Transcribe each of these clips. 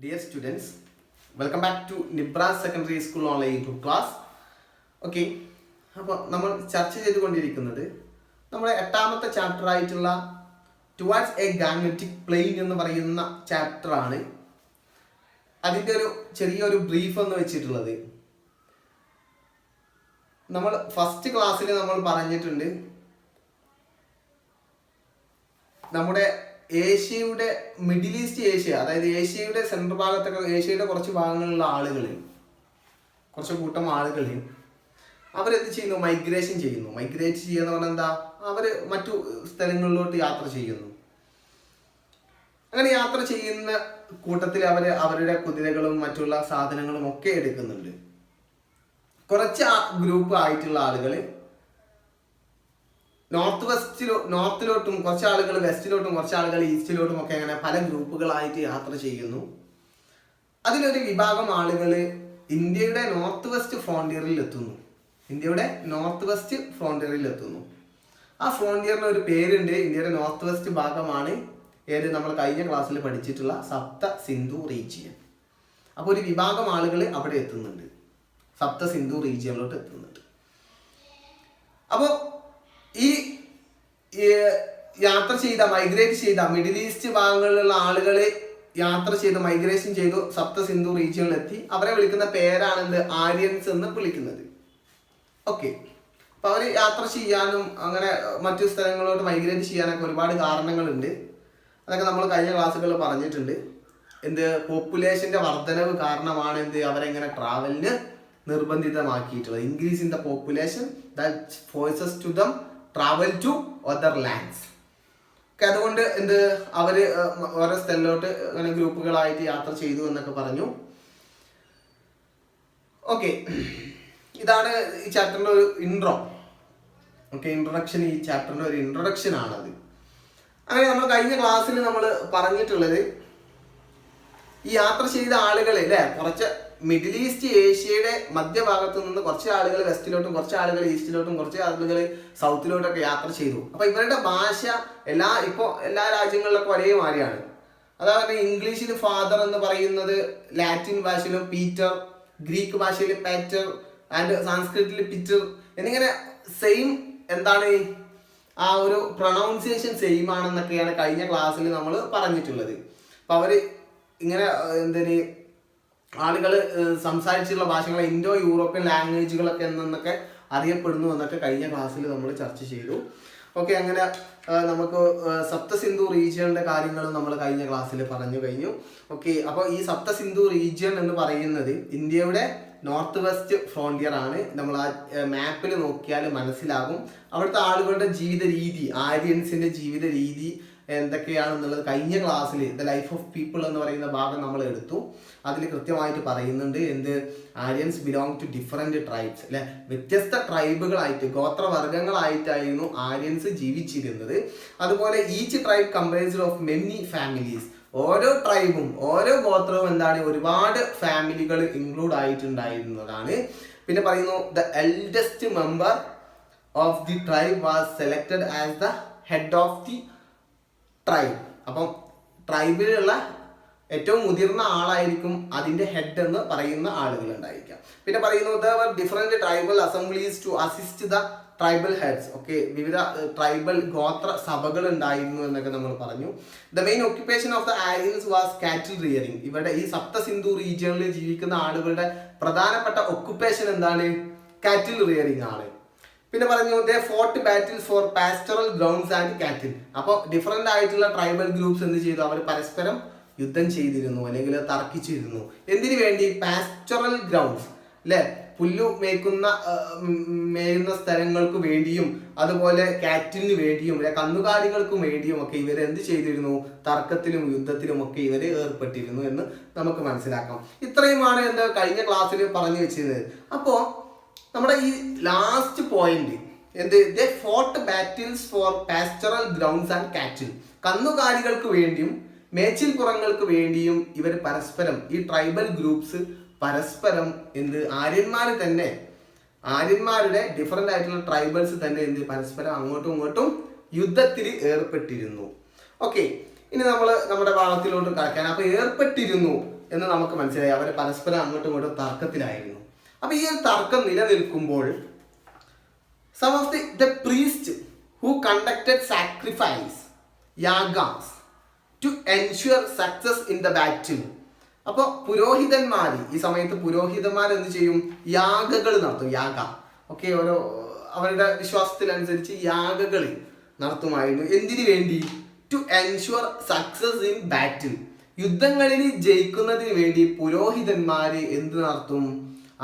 Dear students, welcome back to Nibras Secondary School Online YouTube class. Okay, അപ്പോൾ നമ്മൾ ചർച്ച ചെയ്തുകൊണ്ടിരിക്കുന്നത് നമ്മുടെ എട്ടാമത്തെ ചാപ്റ്റർ ആയിട്ടുള്ള ടുവാർഡ്സ് എ ഗാഗ്നറ്റിക് പ്ലെയിൻ എന്ന് പറയുന്ന ചാപ്റ്റർ ആണ്. അതിൻ്റെ ഒരു ചെറിയൊരു ബ്രീഫ് എന്ന് വെച്ചിട്ടുള്ളത് നമ്മൾ ഫസ്റ്റ് ക്ലാസ്സിൽ നമ്മൾ പറഞ്ഞിട്ടുണ്ട്. നമ്മുടെ ഏഷ്യയുടെ മിഡിൽ ഈസ്റ്റ് ഏഷ്യ, അതായത് ഏഷ്യയുടെ സെൻട്രൽ ഭാഗത്തൊക്കെ, ഏഷ്യയുടെ കുറച്ച് ഭാഗങ്ങളിലുള്ള ആളുകൾ, കുറച്ച് കൂട്ടം ആളുകൾ അവരെന്ത് ചെയ്യുന്നു? മൈഗ്രേറ്റ് ചെയ്യുന്നു എന്ന് പറഞ്ഞാൽ എന്താ? അവർ മറ്റു സ്ഥലങ്ങളിലോട്ട് യാത്ര ചെയ്യുന്നു. അങ്ങനെ യാത്ര ചെയ്യുന്ന കൂട്ടത്തിൽ അവരുടെ കുതിരകളും മറ്റുള്ള സാധനങ്ങളും ഒക്കെ എടുക്കുന്നുണ്ട്. കുറച്ച് ഗ്രൂപ്പ് ആയിട്ടുള്ള ആളുകൾ നോർത്തിലോട്ടും, കുറച്ച് ആളുകൾ വെസ്റ്റിലോട്ടും, കുറച്ച് ആളുകൾ ഈസ്റ്റിലോട്ടും ഒക്കെ അങ്ങനെ പല ഗ്രൂപ്പുകളായിട്ട് യാത്ര ചെയ്യുന്നു. അതിലൊരു വിഭാഗം ആളുകൾ ഇന്ത്യയുടെ നോർത്ത് വെസ്റ്റ് ഫ്രോണ്ടിയറിൽ എത്തുന്നു. ആ ഫ്രോണ്ടിയറിന് ഒരു പേരുണ്ട്. ഇന്ത്യയുടെ നോർത്ത് വെസ്റ്റ് ഭാഗമാണ് നമ്മൾ കഴിഞ്ഞ ക്ലാസ്സിൽ പഠിച്ചിട്ടുള്ള സപ്ത സിന്ധു റീജിയൻ. അപ്പോൾ ഒരു വിഭാഗം ആളുകൾ അവിടെ എത്തുന്നുണ്ട്, സപ്ത സിന്ധു റീജിയനിലോട്ട് എത്തുന്നുണ്ട്. അപ്പോൾ ഈ യാത്ര ചെയ്ത, മൈഗ്രേറ്റ് ചെയ്ത മിഡിൽ ഈസ്റ്റ് ഭാഗങ്ങളിലുള്ള ആളുകൾ മൈഗ്രേഷൻ ചെയ്തു സപ്ത സിന്ധു റീജിയനിലെത്തി. അവരെ വിളിക്കുന്ന പേരാണ് ആര്യൻസ് എന്ന് വിളിക്കുന്നത്. ഓക്കെ, അപ്പൊ അവർ യാത്ര ചെയ്യാനും അങ്ങനെ മറ്റു സ്ഥലങ്ങളിലോട്ട് മൈഗ്രേറ്റ് ചെയ്യാനൊക്കെ ഒരുപാട് കാരണങ്ങളുണ്ട്. അതൊക്കെ നമ്മൾ കഴിഞ്ഞ ക്ലാസ്സുകളിൽ പറഞ്ഞിട്ടുണ്ട്. പോപ്പുലേഷന്റെ വർധനവ് കാരണമാണ് അവരെങ്ങനെ ട്രാവലിന് നിർബന്ധിതമാക്കിയിട്ടുള്ളത്. Increase in the population that forces to them travel to other lands. അതുകൊണ്ട് അവര് ഓരോ സ്ഥലത്തോട്ട് അങ്ങനെ ഗ്രൂപ്പുകളായിട്ട് യാത്ര ചെയ്തു എന്നൊക്കെ പറഞ്ഞു. ഓക്കെ, ഇതാണ് ഈ ചാപ്റ്ററിന്റെ ഒരു ഇൻട്രോ. ഇൻട്രൊഡക്ഷൻ, ഈ ചാപ്റ്ററിന്റെ ഒരു ഇൻട്രൊഡക്ഷൻ ആണത്. അങ്ങനെ നമ്മൾ കഴിഞ്ഞ ക്ലാസ്സിൽ നമ്മൾ പറഞ്ഞിട്ടുള്ളത്, ഈ യാത്ര ചെയ്ത ആളുകളെ കുറച്ച് മിഡിൽ ഈസ്റ്റ് ഏഷ്യയുടെ മധ്യഭാഗത്തു നിന്ന് കുറച്ച് ആളുകൾ വെസ്റ്റിലോട്ടും, കുറച്ച് ആളുകൾ ഈസ്റ്റിലോട്ടും, കുറച്ച് ആളുകൾ സൗത്തിലോട്ടൊക്കെ യാത്ര ചെയ്തു. അപ്പൊ ഇവരുടെ ഭാഷ എല്ലാ രാജ്യങ്ങളിലൊക്കെ ഒരേ മാതിരിയാണ്. അതായത് ഇംഗ്ലീഷിൽ ഫാദർ എന്ന് പറയുന്നത് ലാറ്റിൻ ഭാഷയിലും പീറ്റർ, ഗ്രീക്ക് ഭാഷയിൽ പാറ്റർ ആൻഡ് സാൻസ്ക്രിറ്റിൽ പിറ്റർ എന്നിങ്ങനെ സെയിം ആ ഒരു പ്രൊണൗൺസിയേഷൻ സെയിം ആണെന്നൊക്കെയാണ് കഴിഞ്ഞ ക്ലാസ്സിൽ നമ്മൾ പറഞ്ഞിട്ടുള്ളത്. അപ്പൊ അവര് ഇങ്ങനെ ആളുകൾ സംസാരിച്ചിട്ടുള്ള ഭാഷകൾ ഇൻഡോ യൂറോപ്യൻ ലാംഗ്വേജുകളൊക്കെ എന്നൊക്കെ അറിയപ്പെടുന്നു എന്നൊക്കെ കഴിഞ്ഞ ക്ലാസ്സിൽ നമ്മൾ ചർച്ച ചെയ്തു. ഓക്കെ, അങ്ങനെ നമുക്ക് സപ്ത സിന്ധു റീജിയന്റെ കാര്യങ്ങളും നമ്മൾ കഴിഞ്ഞ ക്ലാസ്സിൽ പറഞ്ഞു കഴിഞ്ഞു. ഓക്കെ, അപ്പോൾ ഈ സപ്ത സിന്ധു റീജിയൻ എന്ന് പറയുന്നത് ഇന്ത്യയുടെ നോർത്ത് വെസ്റ്റ് ഫ്രോണ്ടിയർ ആണ്. നമ്മൾ ആ മാപ്പിൽ നോക്കിയാൽ മനസ്സിലാകും. അവിടുത്തെ ആളുകളുടെ ജീവിത രീതി, ആര്യൻസിന്റെ ജീവിത രീതി എന്തൊക്കെയാണെന്നുള്ളത് കഴിഞ്ഞ ക്ലാസ്സിൽ ദ ലൈഫ് ഓഫ് പീപ്പിൾ എന്ന് പറയുന്ന ഭാഗം നമ്മൾ എടുത്തു. അതിൽ കൃത്യമായിട്ട് പറയുന്നുണ്ട് Aryans belong to different tribes, അല്ലെ, വ്യത്യസ്ത ട്രൈബുകളായിട്ട്, ഗോത്രവർഗങ്ങളായിട്ടായിരുന്നു ആര്യൻസ് ജീവിച്ചിരുന്നത്. അതുപോലെ each tribe comprised of many families, ഓരോ ട്രൈബും ഓരോ ഗോത്രവും ഒരുപാട് ഫാമിലികൾ ഇൻക്ലൂഡ് ആയിട്ടുണ്ടായിരുന്നതാണ്. പിന്നെ പറയുന്നു the eldest member of the tribe was selected as the head of the tribe. അപ്പം ട്രൈബിലുള്ള ഏറ്റവും മുതിർന്ന ആളായിരിക്കും അതിന്റെ ഹെഡ് എന്ന് പറയുന്ന ആളുകൾ ഉണ്ടായിരിക്കാം. പിന്നെ പറയുന്നു there were different tribal assemblies to assist the tribal heads. Okay, വിവിധ ട്രൈബൽ ഗോത്ര സഭകൾ ഉണ്ടായിരുന്നു എന്നൊക്കെ നമ്മൾ പറഞ്ഞു. The main occupation of the Aryans was cattle rearing. ഇവിടെ ഈ സപ്ത സിന്ധു റീജിയനിൽ ജീവിക്കുന്ന ആളുകളുടെ പ്രധാനപ്പെട്ട ഒക്കുപ്പേഷൻ കാറ്റിൽ റിയറിംഗ് ആണ്. പിന്നെ പറഞ്ഞു they fought battles for pastoral grounds and cattle. അപ്പോൾ ഡിഫറെന്റ് ആയിട്ടുള്ള ട്രൈബൽ ഗ്രൂപ്പ്സ് എന്ത് ചെയ്തു? അവർ പരസ്പരം യുദ്ധം ചെയ്തിരുന്നു, അല്ലെങ്കിൽ തർക്കിച്ചിരുന്നു. എന്തിനു വേണ്ടി? പാസ്റ്ററൽ ഗ്രൗണ്ട്സ്, അല്ലെ, പുല്ലു മേയുന്ന സ്ഥലങ്ങൾക്ക് വേണ്ടിയും അതുപോലെ കാറ്റിലിന് വേണ്ടിയും കന്നുകാലികൾക്ക് വേണ്ടിയും ഒക്കെ ഇവർ എന്ത് ചെയ്തിരുന്നു? തർക്കത്തിലും യുദ്ധത്തിലും ഒക്കെ ഇവർ ഏർപ്പെട്ടിരുന്നു എന്ന് നമുക്ക് മനസ്സിലാക്കാം. ഇത്രയുമാണ് കഴിഞ്ഞ ക്ലാസ്സിൽ പറഞ്ഞു വെച്ചിരുന്നത്. അപ്പോ നമ്മുടെ ഈ last point they fought battles for pastoral grounds and cattle. കന്നുകാലികൾക്ക് വേണ്ടിയും മേച്ചിൽപ്പുറങ്ങൾക്ക് വേണ്ടിയും ഇവർ പരസ്പരം, ഈ ട്രൈബൽ ഗ്രൂപ്പ്സ് പരസ്പരം ആര്യന്മാരുടെ ഡിഫറെന്റ് ആയിട്ടുള്ള ട്രൈബൽസ് തന്നെ പരസ്പരം അങ്ങോട്ടും ഇങ്ങോട്ടും യുദ്ധത്തിൽ ഏർപ്പെട്ടിരുന്നു. ഓക്കെ, ഇനി നമ്മൾ നമ്മുടെ ഭാഗത്തിലോട്ട് കടക്കാൻ. അപ്പൊ ഏർപ്പെട്ടിരുന്നു എന്ന് നമുക്ക് മനസ്സിലായി. അവർ പരസ്പരം അങ്ങോട്ടും ഇങ്ങോട്ടും തർക്കത്തിലായിരുന്നു. അപ്പൊ ഈ ഒരു തർക്കം നിലനിൽക്കുമ്പോൾ some of the priests who conducted sacrifice yagas to ensure success in the battle. അപ്പോൾ പുരോഹിതന്മാർ ഈ സമയത്ത് പുരോഹിതന്മാർ എന്ത് ചെയ്യും? യാഗകൾ നടത്തും. യാഗ ഓക്കെ, ഓരോ അവരുടെ വിശ്വാസത്തിനനുസരിച്ച് യാഗകൾ നടത്തുമായിരുന്നു. എന്തിനു വേണ്ടി? ടു എൻഷുർ സക്സസ് ഇൻ ബാറ്റിൽ. യുദ്ധങ്ങളിൽ ജയിക്കുന്നതിന് വേണ്ടി പുരോഹിതന്മാർ എന്ത് നടത്തും?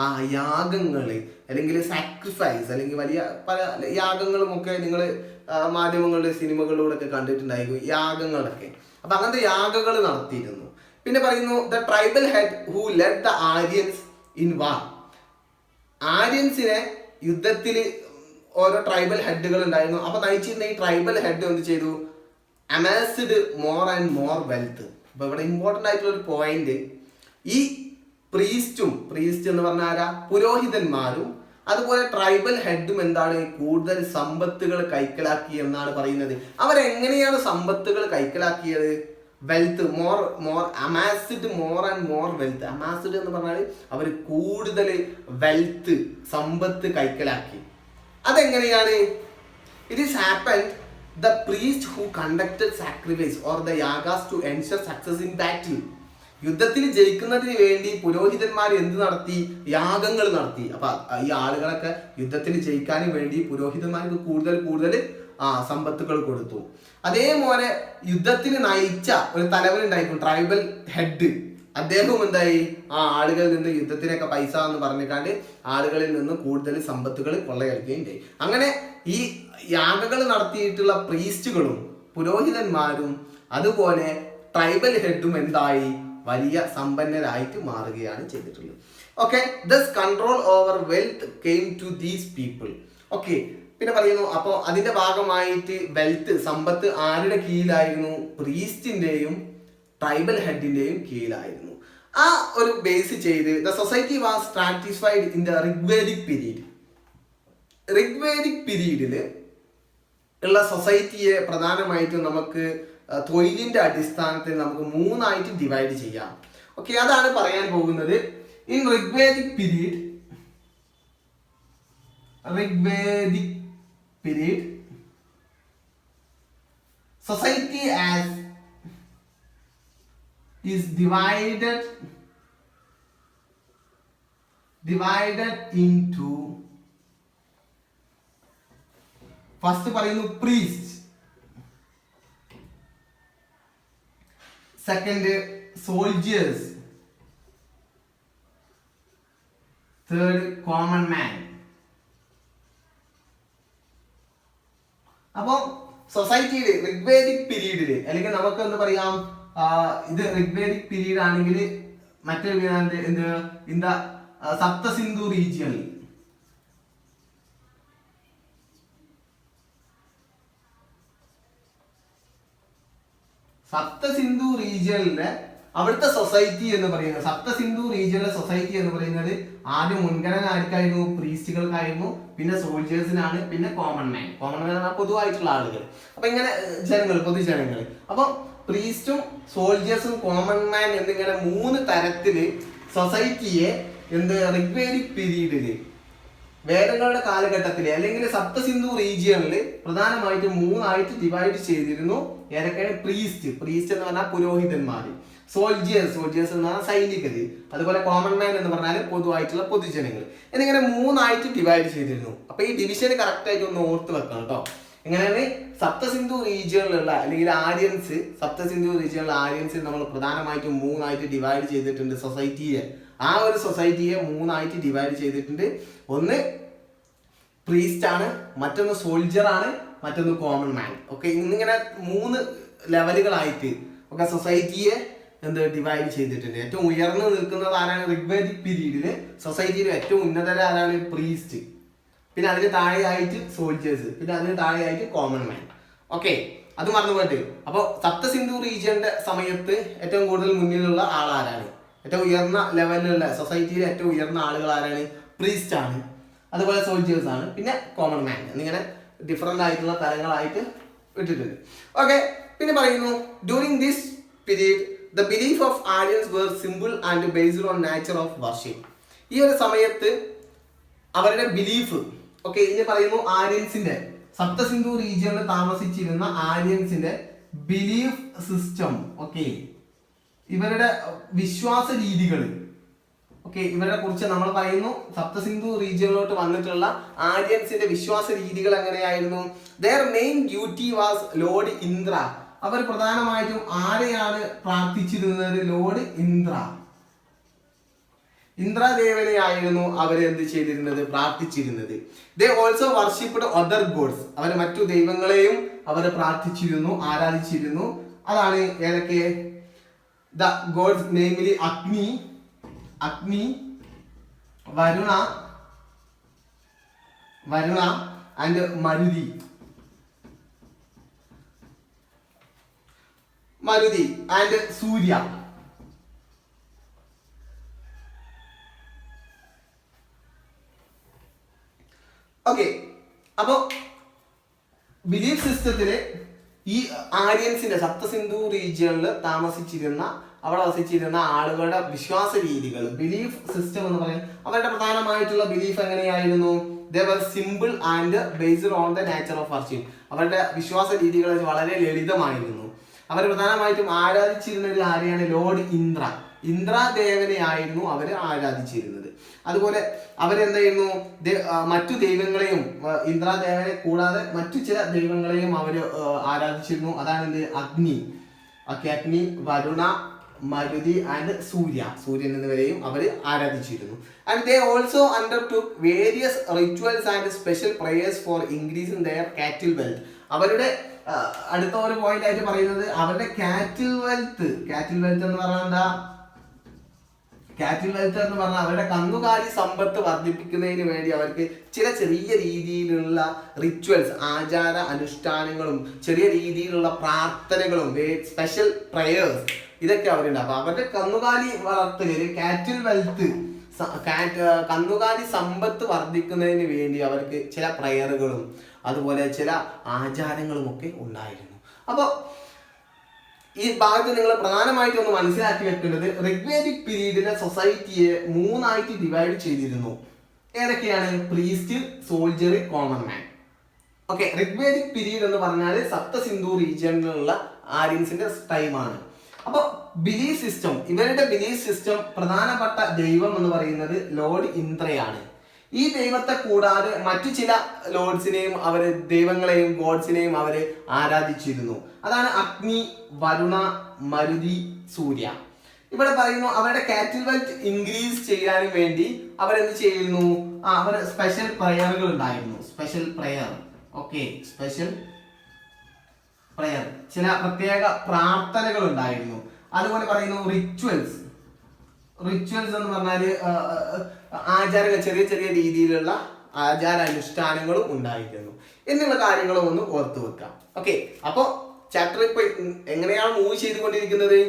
ആ യാഗങ്ങൾ അല്ലെങ്കിൽ സാക്രിഫൈസ് അല്ലെങ്കിൽ വലിയ പല യാഗങ്ങളും ഒക്കെ നിങ്ങൾ മാധ്യമങ്ങളുടെ സിനിമകളിലൂടെ ഒക്കെ കണ്ടിട്ടുണ്ടായിരിക്കും, യാഗങ്ങളൊക്കെ. അപ്പൊ അങ്ങനത്തെ യാഗങ്ങൾ നടത്തിയിരുന്നു. പിന്നെ പറയുന്നു the tribal head who led the Aryans in war. ആര്യൻസിനെ യുദ്ധത്തിൽ ഓരോ ട്രൈബൽ ഹെഡുകൾ ഉണ്ടായിരുന്നു. അപ്പൊ നയിച്ചിരുന്ന ഈ ട്രൈബൽ ഹെഡ് എന്ത് ചെയ്തു? അമാസ്ഡ് മോർ ആൻഡ് മോർ വെൽത്ത്. അപ്പൊ ഇവിടെ ഇമ്പോർട്ടൻ്റ് ആയിട്ടുള്ള ഒരു പോയിന്റ്, ഈ പ്രീസ്റ്റ് എന്ന് പറഞ്ഞാൽ ആരാ? പുരോഹിതന്മാരും അതുപോലെ ട്രൈബൽ ഹെഡും എന്താണ്? കൂടുതൽ സമ്പത്തുകൾ കൈക്കലാക്കി എന്നാണ് പറയുന്നത്. അവരെങ്ങനെയാണ് സമ്പത്തുകൾ കൈക്കലാക്കിയത്? Wealth more amassed more and more wealth. Amassed എന്ന് പറഞ്ഞാൽ അവർ കൂടുതൽ വെൽത്ത് സമ്പത്ത് കൈക്കലാക്കി. അതെങ്ങനെയാണ്? It is happened the priest who conducted sacrifice or the yagas to ensure success in battle. യുദ്ധത്തിൽ ജയിക്കുന്നതിന് വേണ്ടി പുരോഹിതന്മാർ എന്ത് നടത്തി? യാഗങ്ങൾ നടത്തി. അപ്പൊ ഈ ആളുകളൊക്കെ യുദ്ധത്തിൽ ജയിക്കാൻ വേണ്ടി പുരോഹിതന്മാർക്ക് കൂടുതൽ സമ്പത്തുകൾ കൊടുത്തു. അതേപോലെ യുദ്ധത്തിന് നയിച്ച ഒരു തലവനുണ്ടായിരിക്കും, ട്രൈബൽ ഹെഡ്. അദ്ദേഹവും എന്തായി? ആ ആളുകളിൽ നിന്ന് യുദ്ധത്തിനൊക്കെ പൈസ എന്ന് പറഞ്ഞിട്ടാണ്ട് ആളുകളിൽ നിന്ന് കൂടുതൽ സമ്പത്തുകൾ കൊള്ളയടിക്കുകയും ചെയ്യും. അങ്ങനെ ഈ യാഗങ്ങൾ നടത്തിയിട്ടുള്ള പ്രീസ്റ്റുകളും പുരോഹിതന്മാരും അതുപോലെ ട്രൈബൽ ഹെഡും എന്തായി? വലിയ സമ്പന്നരായിട്ട് മാറുകയാണ് ചെയ്തിട്ടുള്ളത്. Okay, thus control over wealth came to these people. Okay, പിന്നെ പറയുന്നു അപ്പോൾ അതിന്റെ ഭാഗമായിട്ട് വെൽത്ത് സമ്പത്ത് ആരുടെ കീഴിലായിരുന്നു? പ്രീസ്റ്റിന്റെയും ട്രൈബൽ ഹെഡിന്റെയും കീഴിലായിരുന്നു. ആ ഒരു ബേസ് ചെയ്ത് the society was stratified in the Rigvedic period. Rigvedic പീരീഡിൽ ഉള്ള സൊസൈറ്റിയെ പ്രധാനമായിട്ടും നമുക്ക് തൊഴിലിന്റെ അടിസ്ഥാനത്തിൽ നമുക്ക് 3ആയിട്ട് ഡിവൈഡ് ചെയ്യാം. ഓക്കെ, അതാണ് പറയാൻ പോകുന്നത്. In Rigvedic period society as is divided into first പറയുന്നു priest, second soldiers, third common man. അപ്പോൾ സൊസൈറ്റിയിൽ ഋഗ്വേദിക് പീരീഡിൽ അല്ലെങ്കിൽ നമുക്ക് എന്താ പറയാം, ഇത് ഋഗ്വേദിക് പീരീഡ് ആണെങ്കിൽ മറ്റൊരു എന്ത് ഇൻ ദ സപ്തസിന്ധു റീജിയണിൽ സപ്തസിന്ധു റീജിയണിലെ അവിടുത്തെ സൊസൈറ്റി എന്ന് പറയുന്നത്, സപ്തസിന്ധു റീജിയണിലെ സൊസൈറ്റി എന്ന് പറയുന്നത് ആദ്യം മുൻഗണന ആർക്കായിരുന്നു? പ്രീസ്റ്റുകൾക്കായിരുന്നു, പിന്നെ സോൾജേഴ്സിനാണ്, പിന്നെ കോമൺ മാൻ. കോമൺ മാൻ എന്നാൽ പൊതുവായിട്ടുള്ള ആളുകൾ. അപ്പൊ ഇങ്ങനെ ജനങ്ങൾ, പൊതുജനങ്ങൾ. അപ്പൊ പ്രീസ്റ്റും സോൾജേഴ്സും കോമൺ മാൻ എന്നിങ്ങനെ 3 തരത്തില് സൊസൈറ്റിയെ ഋഗ്വേദിക് പീരീഡില് വേദങ്ങളുടെ കാലഘട്ടത്തിൽ അല്ലെങ്കിൽ സപ്തസിന്ധു റീജിയണിൽ പ്രധാനമായിട്ടും 3ആയിട്ട് ഡിവൈഡ് ചെയ്തിരുന്നു. ഏതൊക്കെയാണ്? പ്രീസ്റ്റ് എന്ന് പറഞ്ഞാൽ പുരോഹിതന്മാർ, സോൾജിയേഴ്സ് എന്ന് പറഞ്ഞാൽ സൈനികര്, അതുപോലെ കോമൺ മാൻ എന്ന് പറഞ്ഞാൽ പൊതുവായിട്ടുള്ള പൊതുജനങ്ങൾ എന്നിങ്ങനെ 3ആയിട്ട് ഡിവൈഡ് ചെയ്തിരുന്നു. അപ്പൊ ഈ ഡിവിഷൻ കറക്റ്റ് ആയിട്ട് ഒന്ന് ഓർത്ത് വെക്കണം കേട്ടോ. എങ്ങനെയാണ്? സപ്തസിന്ധു റീജിയണിലുള്ള അല്ലെങ്കിൽ ആര്യൻസ്, സപ്തസിന്ധു റീജിയണിലുള്ള ആര്യൻസ് നമ്മൾ പ്രധാനമായിട്ടും 3ആയിട്ട് ഡിവൈഡ് ചെയ്തിട്ടുണ്ട് സൊസൈറ്റിയെ. ആ ഒരു സൊസൈറ്റിയെ 3ആയിട്ട് ഡിവൈഡ് ചെയ്തിട്ടുണ്ട്. ഒന്ന് പ്രീസ്റ്റ് ആണ്, മറ്റൊന്ന് സോൾജർ ആണ്, മറ്റൊന്ന് കോമൺ മാൻ. ഓക്കെ, ഇന്നിങ്ങനെ 3 ലെവലുകളായിട്ട് ഒക്കെ സൊസൈറ്റിയെ ഡിവൈഡ് ചെയ്തിട്ടുണ്ട്. ഏറ്റവും ഉയർന്നു നിൽക്കുന്നത് ആരാണ്? ഋഗ്വേദിക് പീരീഡില് സൊസൈറ്റിയിൽ ഏറ്റവും ഉന്നതരാണ് പ്രീസ്റ്റ്, പിന്നെ അതിന് താഴെയായിട്ട് സോൾജേഴ്സ്, പിന്നെ അതിന് താഴെയായിട്ട് കോമൺ മാൻ. ഓക്കെ, അത് മറന്നുപോയിട്ട്. അപ്പോൾ സപ്തസിന്ധു റീജിയന്റെ സമയത്ത് ഏറ്റവും കൂടുതൽ മുന്നിലുള്ള ആളാരാണ്? ഏറ്റവും ഉയർന്ന ലെവലിലുള്ള സൊസൈറ്റിയിലെ ഏറ്റവും ഉയർന്ന ആളുകൾ ആരാണ്? പ്രീസ്റ്റ് ആണ്, അതുപോലെ സോൾജേഴ്സ് ആണ്, പിന്നെ കോമൺ മാൻ എന്നിങ്ങനെ ഡിഫറെന്റ് ആയിട്ടുള്ള തലങ്ങളായിട്ട് ഇട്ടിട്ടുണ്ട്. ഓക്കെ, പിന്നെ പറയുന്നു during this period the belief of Aryans were simple and based on nature of worship. ഈ ഒരു സമയത്ത് അവരുടെ ബിലീഫ്, ഓക്കെ, ഇനി പറയുന്നു ആര്യൻസിന്റെ, സപ്തസിന്ധു റീജിയനിൽ താമസിച്ചിരുന്ന ആര്യൻസിന്റെ ബിലീഫ് സിസ്റ്റം, ഓക്കെ, ഇവരുടെ വിശ്വാസ രീതികൾ, ഓക്കെ, ഇവരെ കുറിച്ച് നമ്മൾ പറയുന്നു. സപ്തസിന്ധു റീജിയനിലോട്ട് വന്നിട്ടുള്ള ആര്യൻസിന്റെ വിശ്വാസ രീതികൾ എങ്ങനെയായിരുന്നു? their main duty was lord Indra. അവർ പ്രധാനമായിട്ടും ആരെയാണ് പ്രാർത്ഥിച്ചിരുന്നത്? ലോർഡ് ഇന്ദ്ര, ഇന്ദ്രദേവനെയായിരുന്നു അവർ എന്ത് ചെയ്തിരുന്നത്? പ്രാർത്ഥിച്ചിരുന്നത്. they also worshipped other gods. അവർ മറ്റു ദൈവങ്ങളെയും അവർ പ്രാർത്ഥിച്ചിരുന്നു, ആരാധിച്ചിരുന്നു. അതാണ് ഏതൊക്കെ? the gods namely അഗ്നി, Varuna and Maruti and Surya. Okay, അപ്പോ ബിലീഫ് സിസ്റ്റത്തില് ഈ ആര്യൻസിന്റെ സപ്തസിന്ധു റീജിയനിൽ അവിടെ വസിച്ചിരുന്ന ആളുകളുടെ വിശ്വാസ രീതികൾ, ബിലീഫ് സിസ്റ്റം എന്ന് പറയുന്നത്, അവരുടെ പ്രധാനമായിട്ടുള്ള ബിലീഫ് എങ്ങനെയായിരുന്നു? they were simple and based on the nature of worship. അവരുടെ വിശ്വാസ രീതികൾ വളരെ ലളിതമായിരുന്നു. അവർ പ്രധാനമായിട്ടും ആരാധിച്ചിരുന്നത് ആരെയാണ്? ലോർഡ് ഇന്ദ്രദേവനെയായിരുന്നു അവർ ആരാധിച്ചിരുന്നത്. അതുപോലെ അവരെന്തായിരുന്നു? മറ്റു ദൈവങ്ങളെയും, ഇന്ദ്രദേവനെ കൂടാതെ മറ്റു ചില ദൈവങ്ങളെയും അവർ ആരാധിച്ചിരുന്നു. അതാണ് എന്ത്? അഗ്നി, വരുണ, മരുതി ആൻഡ് സൂര്യൻ എന്നിവരെയും അവർ ആരാധിച്ചിരുന്നു. And they also undertook various rituals and special prayers for increasing their cattle wealth. അവരുടെ അടുത്ത ഒരു പോയിന്റ് ആയിട്ട് പറയുന്നത് അവരുടെ കാറ്റിൽ വെൽത്ത് എന്ന് പറഞ്ഞാൽ എന്താ? കാറ്റിൽ വെൽത്ത് എന്ന് പറഞ്ഞാൽ അവരുടെ കന്നുകാലി സമ്പത്ത് വർദ്ധിപ്പിക്കുന്നതിന് വേണ്ടി അവർക്ക് ചില ചെറിയ രീതിയിലുള്ള റിച്വൽസ്, ആചാര അനുഷ്ഠാനങ്ങളും ചെറിയ രീതിയിലുള്ള പ്രാർത്ഥനകളും, സ്പെഷ്യൽ പ്രേയേഴ്സ്, ഇതൊക്കെ അവരുണ്ട്. അപ്പൊ അവരുടെ കന്നുകാലി വളർത്തലിൽ കാറ്റിൽ വെൽത്ത്, കന്നുകാലി സമ്പത്ത് വർദ്ധിക്കുന്നതിന് വേണ്ടി അവർക്ക് ചില പ്രയറുകളും അതുപോലെ ചില ആചാരങ്ങളും ഒക്കെ ഉണ്ടായിരുന്നു. അപ്പോൾ ഈ ഭാഗത്ത് നിങ്ങൾ പ്രധാനമായിട്ടും ഒന്ന് മനസ്സിലാക്കി വെക്കേണ്ടത്, ഋഗ്വേദിക് പീരീഡിലെ സൊസൈറ്റിയെ 3ആയിട്ട് ഡിവൈഡ് ചെയ്തിരുന്നു. ഏതൊക്കെയാണ്? Priest, soldier, common man. Okay, Rigvedic period എന്ന് പറഞ്ഞാൽ സപ്തസിന്ധു റീജിയനിലുള്ള ആര്യൻസിന്റെ ടൈമാണ്. അപ്പൊ ബിലീഫ് സിസ്റ്റം, ഇവരുടെ ബിലീഫ് സിസ്റ്റം പ്രധാനപ്പെട്ട ദൈവം എന്ന് പറയുന്നത് ലോർഡ് ഇന്ദ്രയാണ്. ഈ ദൈവത്തെ കൂടാതെ മറ്റു ചില ലോർഡ്സിനെയും അവര്, ദൈവങ്ങളെയും ഗോഡ്സിനെയും അവര് ആരാധിച്ചിരുന്നു. അതാണ് അഗ്നി, വരുണ, മരുതി, സൂര്യ. ഇവിടെ പറയുന്നു അവരുടെ കാറ്റിൽ വെൽത്ത് ഇൻക്രീസ് ചെയ്യാനും വേണ്ടി അവരെന്ത് ചെയ്യുന്നു? അവർ സ്പെഷ്യൽ പ്രയറുകൾ ഉണ്ടായിരുന്നു. സ്പെഷ്യൽ പ്രയർ, ചില പ്രത്യേക പ്രാർത്ഥനകൾ ഉണ്ടായിരുന്നു. അതുപോലെ പറയുന്നു റിച്വൽസ് എന്ന് പറഞ്ഞാല് ആചാരങ്ങൾ, ചെറിയ ചെറിയ രീതിയിലുള്ള ആചാര അനുഷ്ഠാനങ്ങളും ഉണ്ടായിരുന്നു എന്നുള്ള കാര്യങ്ങളും ഒന്ന് ഓർത്തു വെക്കാം. ഓക്കെ, അപ്പൊ ചാപ്റ്റർ ഇപ്പൊ എങ്ങനെയാണ് മൂവ് ചെയ്തുകൊണ്ടിരിക്കുന്നത്?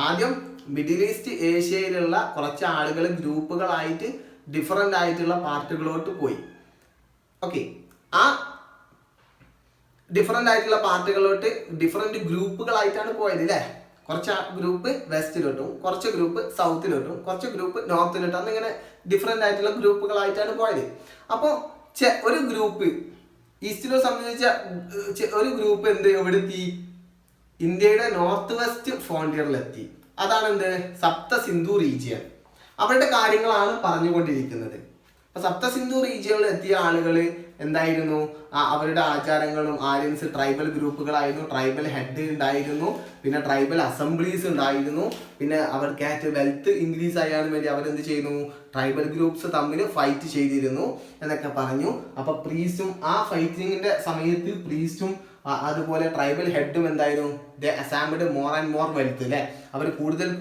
ആദ്യം മിഡിൽ ഈസ്റ്റ് ഏഷ്യയിലുള്ള കുറച്ച് ആളുകൾ ഗ്രൂപ്പുകളായിട്ട് ഡിഫറെന്റ് ആയിട്ടുള്ള പാർട്ടുകളോട്ട് പോയി. ഓക്കെ, ആ ഡിഫറെന്റ് ആയിട്ടുള്ള പാർട്ടുകളോട്ട് ഡിഫറെന്റ് ഗ്രൂപ്പുകളായിട്ടാണ് പോയത് അല്ലേ? കുറച്ച് ഗ്രൂപ്പ് വെസ്റ്റിലോട്ടും, കുറച്ച് ഗ്രൂപ്പ് സൗത്തിലോട്ടും, കുറച്ച് ഗ്രൂപ്പ് നോർത്തിലോട്ടും, എന്നിങ്ങനെ ഡിഫറെന്റ് ആയിട്ടുള്ള ഗ്രൂപ്പുകളായിട്ടാണ് പോയത്. അപ്പോൾ ഒരു ഗ്രൂപ്പ് ഈസ്റ്റിനെ സംബന്ധിച്ച ഒരു ഗ്രൂപ്പ് എവിടെത്തി? ഇന്ത്യയുടെ നോർത്ത് വെസ്റ്റ് ഫ്രോണ്ടിയറിലെത്തി. അതാണ് എന്ത്? സപ്തസിന്ധു റീജിയൻ. അവരുടെ കാര്യങ്ങളാണ് പറഞ്ഞുകൊണ്ടിരിക്കുന്നത്. അപ്പൊ സപ്തസിന്ധു റീജിയനിൽ എത്തിയ ആളുകൾ എന്തായിരുന്നു? അവരുടെ ആചാരങ്ങളും, ആര്യൻസ് ട്രൈബൽ ഗ്രൂപ്പുകളായിരുന്നു, ട്രൈബൽ ഹെഡ് ഉണ്ടായിരുന്നു, പിന്നെ ട്രൈബൽ അസംബ്ലീസ് ഉണ്ടായിരുന്നു. പിന്നെ അവർക്ക് വെൽത്ത് ഇൻക്രീസ് ചെയ്യാൻ വേണ്ടി അവരെന്ത് ചെയ്യുന്നു? ട്രൈബൽ ഗ്രൂപ്പ്സ് തമ്മിൽ ഫൈറ്റ് ചെയ്തിരുന്നു എന്നൊക്കെ പറഞ്ഞു. അപ്പൊ പ്രീസ്റ്റും ആ ഫൈറ്റിങ്ങിന്റെ സമയത്ത് പ്രീസ്റ്റും അതുപോലെ ട്രൈബൽ ഹെഡും എന്തായിരുന്നു? ദേ അസാംബ്ഡ് മോർ ആൻഡ് മോർ വെൽത്ത് അല്ലെ? അവർ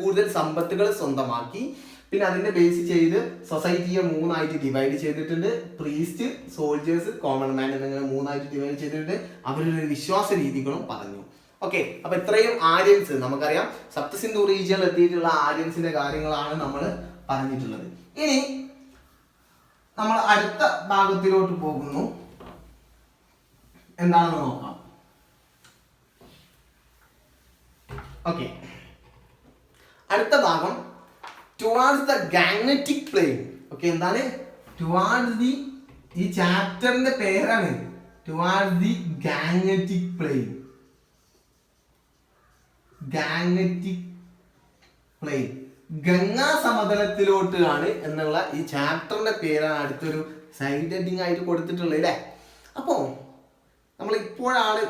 കൂടുതൽ സമ്പത്തുകൾ സ്വന്തമാക്കി. പിന്നെ അതിന്റെ ബേസ് ചെയ്ത് സൊസൈറ്റിയെ 3ആയിട്ട് ഡിവൈഡ് ചെയ്തിട്ടുണ്ട്. പ്രീസ്റ്റ്, സോൾജേഴ്സ്, കോമൺ മാൻ എന്നിങ്ങനെ 3ആയിട്ട് ഡിവൈഡ് ചെയ്തിട്ടുണ്ട്. അവരുടെ വിശ്വാസ രീതികളും പറഞ്ഞു. ഓക്കെ, അപ്പൊ ഇത്രയും ആര്യൻസ് നമുക്കറിയാം. സപ്തസിന്ധു റീജിയനിൽ എത്തിയിട്ടുള്ള ആര്യൻസിന്റെ കാര്യങ്ങളാണ് നമ്മൾ പറഞ്ഞിട്ടുള്ളത്. ഇനി നമ്മൾ അടുത്ത ഭാഗത്തിലോട്ട് പോകുന്നു. എന്താണെന്ന് നോക്കാം. ഓക്കെ, അടുത്ത ഭാഗം towards the Gangetic plain. Okay, എന്താണ് ടുവാർഡ്സ് ദി, ഈ ചാപ്റ്ററിന്റെ പേരാണ് towards the Gangetic plain. Gangetic plain, Ganga സമതലത്തിലോട്ട് ആണ് എന്നുള്ള ഈ ചാപ്റ്ററിന്റെ പേരാണ് അടുത്തൊരു സൈഡ് ഹെഡിങ് ആയിട്ട് കൊടുത്തിട്ടുള്ളത് അല്ലേ. അപ്പോൾ നമ്മൾ ഇപ്പോഴാണ്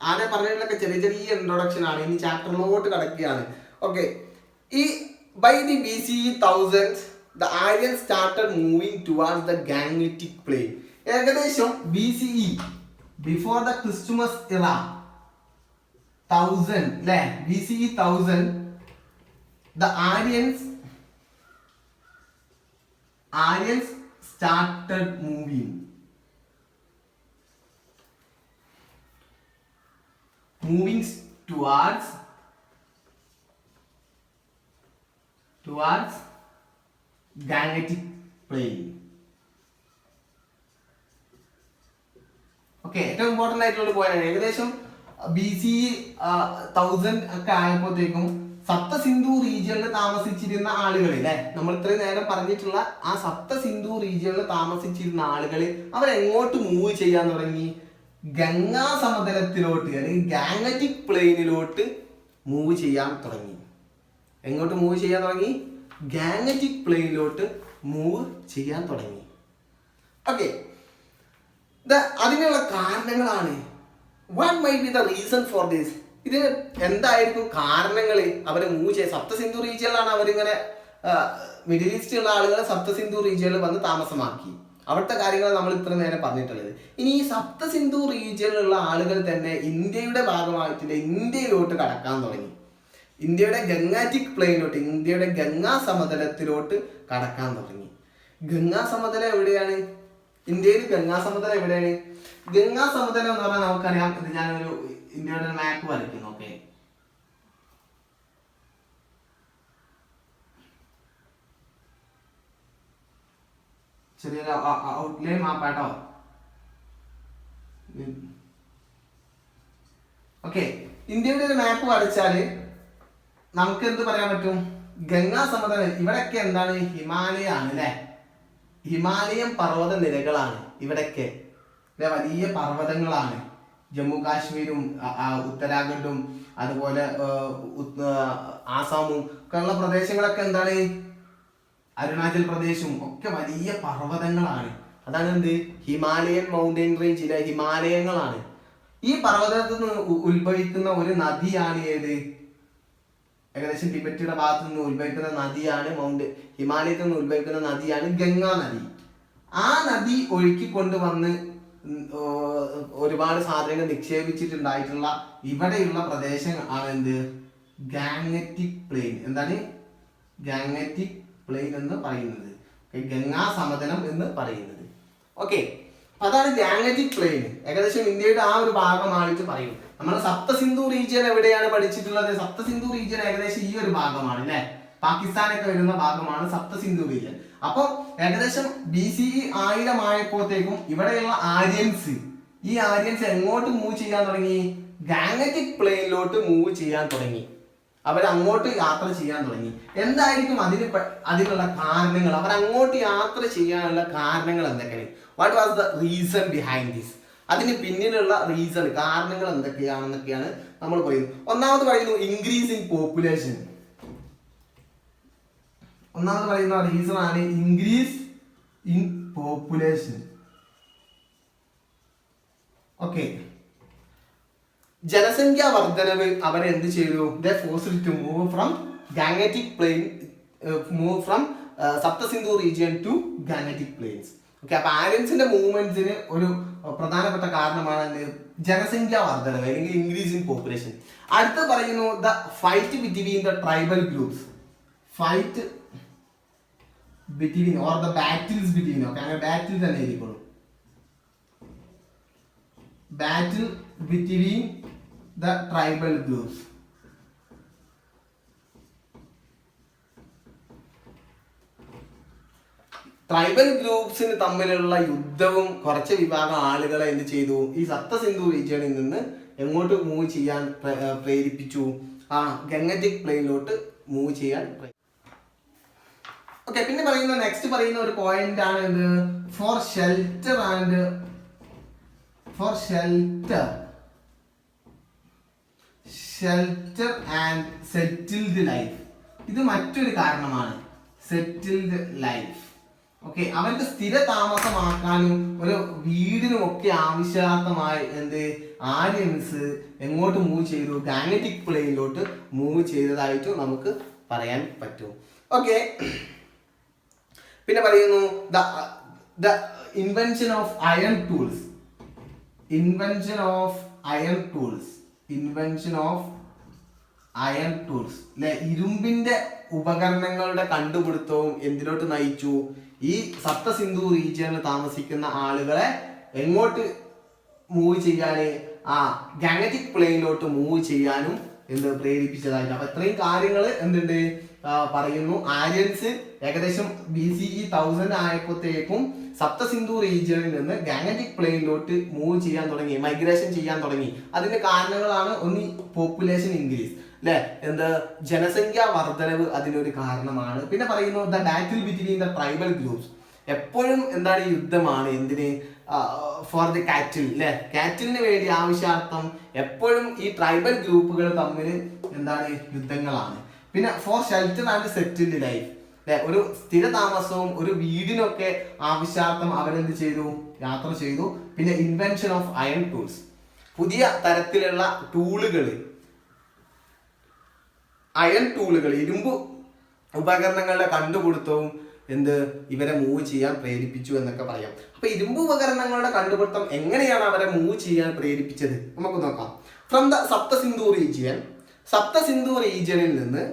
ആദ്യം പറഞ്ഞതിലൊക്കെ ചെറിയ ചെറിയ ഇൻട്രൊഡക്ഷൻ ആണ്, ഇനി ചാപ്റ്ററിലോട്ട് കടക്കുകയാണ്. ഓക്കെ, ഈ by the BCE 1000 the Aryans started moving towards the Gangetic Plain. ഏകദേശം BCE, before the Christmas era, 1000 അല്ലേ, BCE 1000 the Aryans started moving towards Gangetic Plain. Okay, ഏറ്റവും ഇമ്പോർട്ടൻ്റ് ആയിട്ടുള്ള പോയിന്റ്. ഏകദേശം BCE 1000 ഒക്കെ ആയപ്പോഴത്തേക്കും സപ്തസിന്ധു റീജിയനിൽ താമസിച്ചിരുന്ന ആളുകൾ അല്ലെ, നമ്മൾ ഇത്രയും നേരം പറഞ്ഞിട്ടുള്ള ആ സപ്തസിന്ധു റീജിയനിൽ താമസിച്ചിരുന്ന ആളുകൾ അവരെങ്ങോട്ട് മൂവ് ചെയ്യാൻ തുടങ്ങി? ഗംഗാ സമതലത്തിലോട്ട് അല്ലെങ്കിൽ ഗാങ്നറ്റിക് പ്ലെയിനിലോട്ട് മൂവ് ചെയ്യാൻ തുടങ്ങി. എങ്ങോട്ട് മൂവ് ചെയ്യാൻ തുടങ്ങി? ഗാങ്നറ്റിക് പ്ലെയിനിലോട്ട് മൂവ് ചെയ്യാൻ തുടങ്ങി. ഓക്കെ, അതിനുള്ള കാരണങ്ങളാണ്. What my B the reason for this? ഇതിന് എന്തായിരിക്കും കാരണങ്ങൾ? അവരെ മൂവ് ചെയ്യാൻ സപ്തസിന്ധു റീജിയനിലാണ് അവരിങ്ങനെ മിഡിൽ ഈസ്റ്റിലുള്ള ആളുകളെ സപ്തസിന്ധു റീജിയനിൽ വന്ന് താമസമാക്കി. അവിടുത്തെ കാര്യങ്ങൾ നമ്മൾ ഇത്ര നേരം പറഞ്ഞിട്ടുള്ളത്. ഇനി ഈ സപ്തസിന്ധു റീജിയനിലുള്ള ആളുകൾ തന്നെ ഇന്ത്യയുടെ ഭാഗമായിട്ടില്ല, ഇന്ത്യയിലോട്ട് കടക്കാൻ തുടങ്ങി. ഇന്ത്യയുടെ ഗംഗാറ്റിക് പ്ലെയിനിലോട്ട്, ഇന്ത്യയുടെ ഗംഗാ സമതലത്തിലോട്ട് കടക്കാൻ തുടങ്ങി. ഗംഗാ സമതലം എവിടെയാണ്? ഇന്ത്യയിൽ ഗംഗാ സമതലം എവിടെയാണ്? ഗംഗാ സമതലം എന്ന് പറഞ്ഞാൽ നമുക്കറിയാം, ഇത് ഞാനൊരു ഇന്ത്യയുടെ മാപ്പ് വരയ്ക്കുന്നു. ഓക്കെ, ചെറിയൊരു ഔട്ട്ലൈൻ മാപ്പാട്ടോ. ഓക്കെ, ഇന്ത്യയുടെ ഒരു മാപ്പ് വരച്ചാല് നമുക്ക് എന്ത് പറയാൻ പറ്റും? ഗംഗാ സമതലം ഇവിടെയൊക്കെ എന്താണ്? ഹിമാലയ ആണ് അല്ലെ, ഹിമാലയൻ പർവ്വത നിരകളാണ് ഇവിടെയൊക്കെ, വലിയ പർവ്വതങ്ങളാണ്. ജമ്മു കാശ്മീരും ഉത്തരാഖണ്ഡും അതുപോലെ ആസാമും ഒക്കെ ഉള്ള പ്രദേശങ്ങളൊക്കെ എന്താണ്? അരുണാചൽ പ്രദേശും ഒക്കെ വലിയ പർവ്വതങ്ങളാണ്. അതാണ് എന്ത്? ഹിമാലയൻ മൗണ്ടൻ റേഞ്ചിലെ ഹിമാലയങ്ങളാണ്. ഈ പർവ്വതത്തിൽ നിന്ന് ഉത്ഭവിക്കുന്ന ഒരു നദിയാണ് ഏത്? ഏകദേശം ടിബറ്റിയുടെ ഭാഗത്ത് നിന്ന് ഉത്ഭവിക്കുന്ന നദിയാണ് ഹിമാലയത്തിൽ നിന്ന് ഉത്ഭവിക്കുന്ന നദിയാണ് ഗംഗാ നദി. ആ നദി ഒഴുക്കിക്കൊണ്ട് വന്ന് ഒരുപാട് സാധനങ്ങൾ നിക്ഷേപിച്ചിട്ടുണ്ടായിട്ടുള്ള ഇവിടെയുള്ള പ്രദേശം ആണ് എന്ത്? ഗാങ്നറ്റിക് പ്ലെയിൻ. എന്താണ് ഗാങ്നറ്റിക് പ്ലെയിൻ എന്ന് പറയുന്നത്? ഗംഗാ സമതലം എന്ന് പറയുന്നത്. ഓക്കെ, അതാണ് ഗാങ്നറ്റിക് പ്ലെയിൻ. ഏകദേശം ഇന്ത്യയുടെ ആ ഒരു ഭാഗമായിട്ട് പറയും. നമ്മൾ സപ്തസിന്ധു റീജിയൻ എവിടെയാണ് പഠിച്ചിട്ടുള്ളത്? സപ്തസിന്ധു റീജിയൻ ഏകദേശം ഈ ഒരു ഭാഗമാണ് അല്ലെ, പാകിസ്ഥാനൊക്കെ വരുന്ന ഭാഗമാണ് സപ്തസിന്ധു റീജിയൻ. അപ്പൊ ഏകദേശം BCE 1000 ആയപ്പോഴത്തേക്കും ഇവിടെയുള്ള ഈ ആര്യൻസ് എങ്ങോട്ട് മൂവ് ചെയ്യാൻ തുടങ്ങി? ഗാങ്നറ്റിക് പ്ലെയിനിലോട്ട് മൂവ് ചെയ്യാൻ തുടങ്ങി. അവരങ്ങോട്ട് യാത്ര ചെയ്യാൻ തുടങ്ങി. എന്തായിരിക്കും അതിനുള്ള കാരണങ്ങൾ? അവരങ്ങോട്ട് യാത്ര ചെയ്യാനുള്ള കാരണങ്ങൾ എന്തൊക്കെയാണ്? What was the reason behind this? അതിന് പിന്നിലുള്ള റീസൺ, കാരണങ്ങൾ എന്തൊക്കെയാണെന്നൊക്കെയാണ് നമ്മൾ പറയുന്നത്. ഒന്നാമത് പറയുന്നു ഇൻക്രീസ് ഇൻ പോപ്പുലേഷൻ. ഒന്നാമത് പറയുന്ന റീസൺ ആണ് ഇൻക്രീസ് ഇൻ പോപ്പുലേഷൻ. ഓക്കെ, ജനസംഖ്യാ വർധനവ് അവരെന്ത് ചെയ്തു? They forced to move from Gangetic plain, move from Saptasindhu region to Gangetic plains. Okay, അപ്പൊ ആര്യൻസിന്റെ മൂവ്മെന്റ്സിന് ഒരു പ്രധാനപ്പെട്ട കാരണമാണ് ജനസംഖ്യാ വർധനവ് അല്ലെങ്കിൽ ഇൻക്രീസ് ഇൻ പോപ്പുലേഷൻ. അടുത്ത് പറയുന്നു the fight between the tribal groups. Fight between or the battles between. Okay, അങ്ങനെ ബാറ്റിൽ തന്നെ ആയിരിക്കും. Battle between the tribal groups. Tribal ഗ്രൂപ്പ്സിന് തമ്മിലുള്ള യുദ്ധവും കുറച്ച് വിഭാഗം ആളുകളെ എന്ത് ചെയ്തു? ഈ സപ്തസിന്ധു റീജിയനിൽ നിന്ന് എങ്ങോട്ട് മൂവ് ചെയ്യാൻ പ്രേരിപ്പിച്ചു? ഗാങ്നറ്റിക് പ്ലെയിനിലോട്ട് മൂവ് ചെയ്യാൻ. ഓക്കെ, പിന്നെ പറയുന്ന നെക്സ്റ്റ് പറയുന്ന ഒരു പോയിന്റ് ആണ് എന്ത്, for shelter and settled life. ഇത് മറ്റൊരു കാരണമാണ്, സെറ്റിൽഡ് ലൈഫ്. ഓക്കെ, അവർക്ക് സ്ഥിര താമസമാക്കാനും ഒരു വീടിനും ഒക്കെ ആവശ്യാർത്ഥമായി എന്ത് ആര്യൻസ് എങ്ങോട്ട് മൂവ് ചെയ്തു, ഗാനറ്റിക് പ്ലെയിനിലോട്ട് മൂവ് ചെയ്തതായിട്ട് നമുക്ക് പറയാൻ പറ്റും. ഓക്കെ, പിന്നെ പറയുന്നു the invention of iron tools. അല്ലെ, ഇരുമ്പിന്റെ ഉപകരണങ്ങളുടെ കണ്ടുപിടുത്തവും എന്തിലോട്ട് നയിച്ചു, ഈ സപ്തസിന്ധു റീജിയനിൽ താമസിക്കുന്ന ആളുകളെ എങ്ങോട്ട് മൂവ് ചെയ്യാന്, ഗാനറ്റിക് പ്ലെയിനിലോട്ട് മൂവ് ചെയ്യാനും പ്രേരിപ്പിച്ചതായിട്ട്. അപ്പൊ ഇത്രയും കാര്യങ്ങൾ എന്തുണ്ട് പറയുന്നു. ആര്യൻസ് ഏകദേശം BCE 1000 ആയപ്പോഴത്തേക്കും സപ്തസിന്ധു റീജിയനിൽ നിന്ന് ഗാനറ്റിക് പ്ലെയിനിലോട്ട് മൂവ് ചെയ്യാൻ തുടങ്ങി, മൈഗ്രേഷൻ ചെയ്യാൻ തുടങ്ങി. അതിന്റെ കാരണങ്ങളാണ് ഒന്ന് പോപ്പുലേഷൻ ഇൻക്രീസ്, അല്ലെ, ജനസംഖ്യാ വർധനവ് അതിനൊരു കാരണമാണ്. പിന്നെ പറയുന്നു the battle between the tribal groups. എപ്പോഴും എന്താണ് യുദ്ധമാണ്, എന്തിന്, ഫോർ ദി കാറ്റിൽ, അല്ലെ, കാറ്റിലിന് വേണ്ടി ആവശ്യാർത്ഥം എപ്പോഴും ഈ ട്രൈബൽ ഗ്രൂപ്പുകൾ തമ്മിൽ എന്താണ് യുദ്ധങ്ങളാണ്. പിന്നെ for shelter and settled life, അല്ലെ, ഒരു സ്ഥിര താമസവും ഒരു വീടിനൊക്കെ ആവശ്യാർത്ഥം അവരെന്ത് ചെയ്തു, യാത്ര ചെയ്തു. പിന്നെ ഇൻവെൻഷൻ ഓഫ് അയൺ ടൂൾസ്, പുതിയ തരത്തിലുള്ള ടൂളുകൾ, അയൺ ടൂളുകൾ, ഇരുമ്പ് ഉപകരണങ്ങളുടെ കണ്ടുപിടുത്തവും ഇവരെ മൂവ് ചെയ്യാൻ പ്രേരിപ്പിച്ചു എന്നൊക്കെ പറയാം. അപ്പൊ ഇരുമ്പ് ഉപകരണങ്ങളുടെ കണ്ടുപിടുത്തം എങ്ങനെയാണ് അവരെ മൂവ് ചെയ്യാൻ പ്രേരിപ്പിച്ചത് നമുക്ക് നോക്കാം. ഫ്രം ദ സപ്തസിന്ധു റീജിയനിൽ നിന്ന്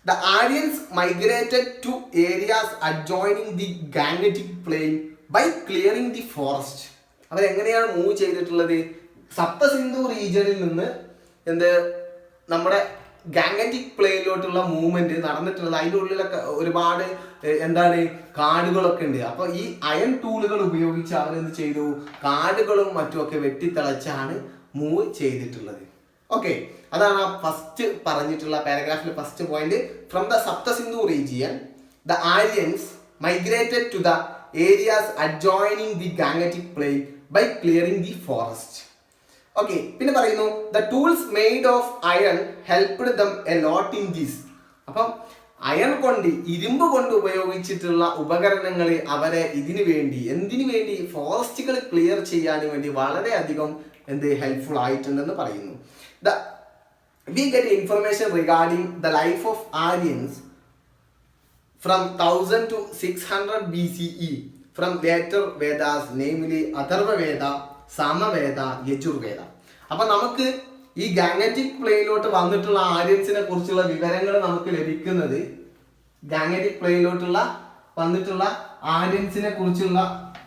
the Aryans migrated to areas adjoining the Gangetic Plain by clearing the forest. അവരെങ്ങനെയാണ് മൂവ് ചെയ്തിട്ടുള്ളത്, സപ്തസിന്ധു റീജിയനിൽ നിന്ന് നമ്മുടെ ഗാംഗറ്റിക് പ്ലെയിനിലോട്ടുള്ള മൂവ്മെന്റ് നടന്നിട്ടുള്ളത്. അതിൻ്റെ ഉള്ളിലൊക്കെ ഒരുപാട് കാടുകളൊക്കെ ഉണ്ട്. അപ്പൊ ഈ അയൺ ടൂളുകൾ ഉപയോഗിച്ച് അവരെന്ത് ചെയ്തു, കാടുകളും മറ്റുമൊക്കെ വെട്ടിത്തിളച്ചാണ് മൂവ് ചെയ്തിട്ടുള്ളത്. ഓക്കെ, അതാണ് ആ ഫസ്റ്റ് പറഞ്ഞിട്ടുള്ള പാരഗ്രാഫിലെ first point. From the Saptasindhu region the Aryans migrated to the areas adjoining the Gangetic plain by clearing the forest. Okay, പിന്നെ പറയുന്നു the tools made of iron helped them a lot in this. അപ്പം iron കൊണ്ട്, ഇരുമ്പ് കൊണ്ട് ഉപയോഗിച്ചിട്ടുള്ള ഉപകരണങ്ങൾ അവരെ എന്തിനു വേണ്ടി ഫോറസ്റ്റുകൾ ക്ലിയർ ചെയ്യാൻ വേണ്ടി വളരെയധികം ഹെൽപ്ഫുൾ ആയിട്ടുണ്ടെന്ന് പറയുന്നു. We get information regarding the life of Aryans from 1000 to 600 BCE from later Vedas, namely Atharva Veda, Samaveda, Yajurveda. അപ്പൊ നമുക്ക് ഈ ഗാംഗറ്റിക് പ്ലെയിനിലോട്ട് വന്നിട്ടുള്ള ആര്യൻസിനെ കുറിച്ചുള്ള വിവരങ്ങൾ നമുക്ക് ലഭിക്കുന്നത്, ഗാംഗറ്റിക് പ്ലെയിനിലോട്ടുള്ള വന്നിട്ടുള്ള ആര്യൻസിനെ കുറിച്ചുള്ള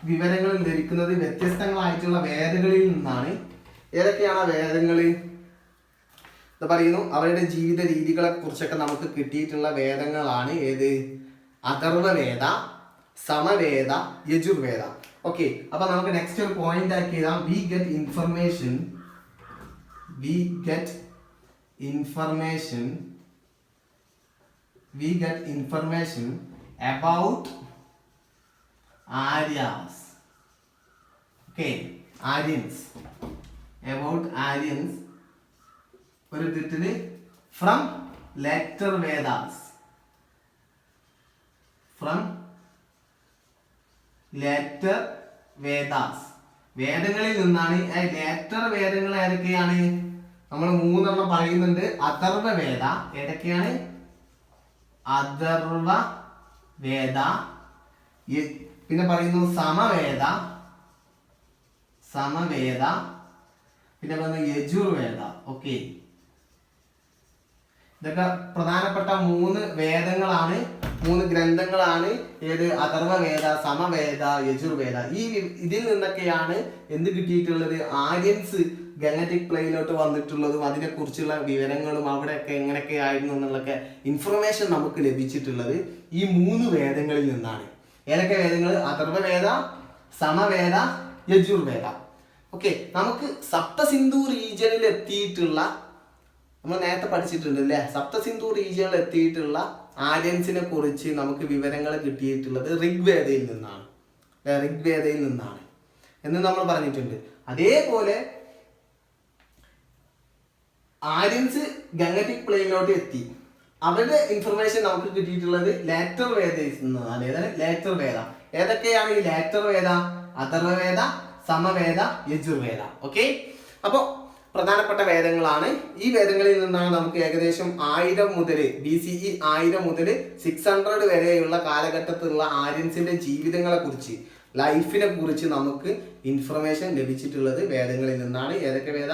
വിവരങ്ങൾ ലഭിക്കുന്നത് വ്യത്യസ്തങ്ങളായിട്ടുള്ള വേദങ്ങളിൽ നിന്നാണ്. ഏതൊക്കെയാണ് ആ വേദങ്ങൾ പറയുന്നു, അവരുടെ ജീവിത രീതികളെ കുറിച്ചൊക്കെ നമുക്ക് കിട്ടിയിട്ടുള്ള വേദങ്ങളാണ് ഏത്, അഥർവവേദ, സമവേദ, യജുർവേദ. ഓക്കെ, അപ്പൊ നമുക്ക് നെക്സ്റ്റ് ഒരു പോയിന്റ് ആക്കി എഴുതാം. We get information about Aryas. Okay, Aryans, about Aryans ഒരു ഇതിന് ഫ്രം ലേറ്റർ വേദാസ്, വേദങ്ങളിൽ നിന്നാണ്. ലേറ്റർ വേദങ്ങൾ ഏതൊക്കെയാണ്, നമ്മൾ 3 പറയുന്നുണ്ട്. അഥർവ വേദ ഏതൊക്കെയാണ്, അഥർവ വേദ, പിന്നെ പറയുന്നു സമവേദ, പിന്നെ പറയുന്നത് യജുർവേദ. ഓക്കെ, ഇതൊക്കെ പ്രധാനപ്പെട്ട 3 വേദങ്ങളാണ്, 3 ഗ്രന്ഥങ്ങളാണ്. ഏത്, അഥർവവേദ, സമവേദ, യജുർവേദ. ഇതിൽ നിന്നൊക്കെയാണ് എന്ത് കിട്ടിയിട്ടുള്ളത്, ആര്യൻസ് ഗാംഗറ്റിക് പ്ലെയിനിലോട്ട് വന്നിട്ടുള്ളതും അതിനെ കുറിച്ചുള്ള വിവരങ്ങളും അവിടെയൊക്കെ എങ്ങനെയൊക്കെ ആയിരുന്നു എന്നുള്ളൊക്കെ ഇൻഫർമേഷൻ നമുക്ക് ലഭിച്ചിട്ടുള്ളത് ഈ 3 വേദങ്ങളിൽ നിന്നാണ്. ഏതൊക്കെ വേദങ്ങൾ, അഥർവവേദ, സമവേദ, യജുർവേദ. ഓക്കെ, നമുക്ക് സപ്തസിന്ധു റീജിയനിൽ എത്തിയിട്ടുള്ള നമ്മൾ നേരത്തെ പഠിച്ചിട്ടുണ്ട് അല്ലേ, സപ്തസിന്ധു റീജിയനിൽ എത്തിയിട്ടുള്ള ആര്യൻസിനെ കുറിച്ച് നമുക്ക് വിവരങ്ങൾ കിട്ടിയിട്ടുള്ളത് ഋഗ്വേദയിൽ നിന്നാണ് എന്ന് നമ്മൾ പറഞ്ഞിട്ടുണ്ട്. അതേപോലെ ആര്യൻസ് ഗംഗറ്റിക് പ്ലെയിനിലോട്ട് എത്തി, അവരുടെ ഇൻഫർമേഷൻ നമുക്ക് കിട്ടിയിട്ടുള്ളത് ലേറ്റർ വേദയിൽ നിന്നാണ്. ഏതാണ് ലേറ്റർ വേദ? ഏതൊക്കെയാണ് ഈ ലേറ്റർ വേദ? അഥർവവേദ, സമവേദ, യജുർവേദ. ഓക്കെ, അപ്പോൾ പ്രധാനപ്പെട്ട വേദങ്ങളാണ്. ഈ വേദങ്ങളിൽ നിന്നാണ് നമുക്ക് ഏകദേശം 1000 മുതൽ BCE 1000 മുതൽ 600 വരെയുള്ള കാലഘട്ടത്തിലുള്ള ആര്യൻസിന്റെ ജീവിതങ്ങളെ കുറിച്ച്, ലൈഫിനെ കുറിച്ച് നമുക്ക് ഇൻഫർമേഷൻ ലഭിച്ചിട്ടുള്ളത് വേദങ്ങളിൽ നിന്നാണ്. ഏതൊക്കെ വേദ?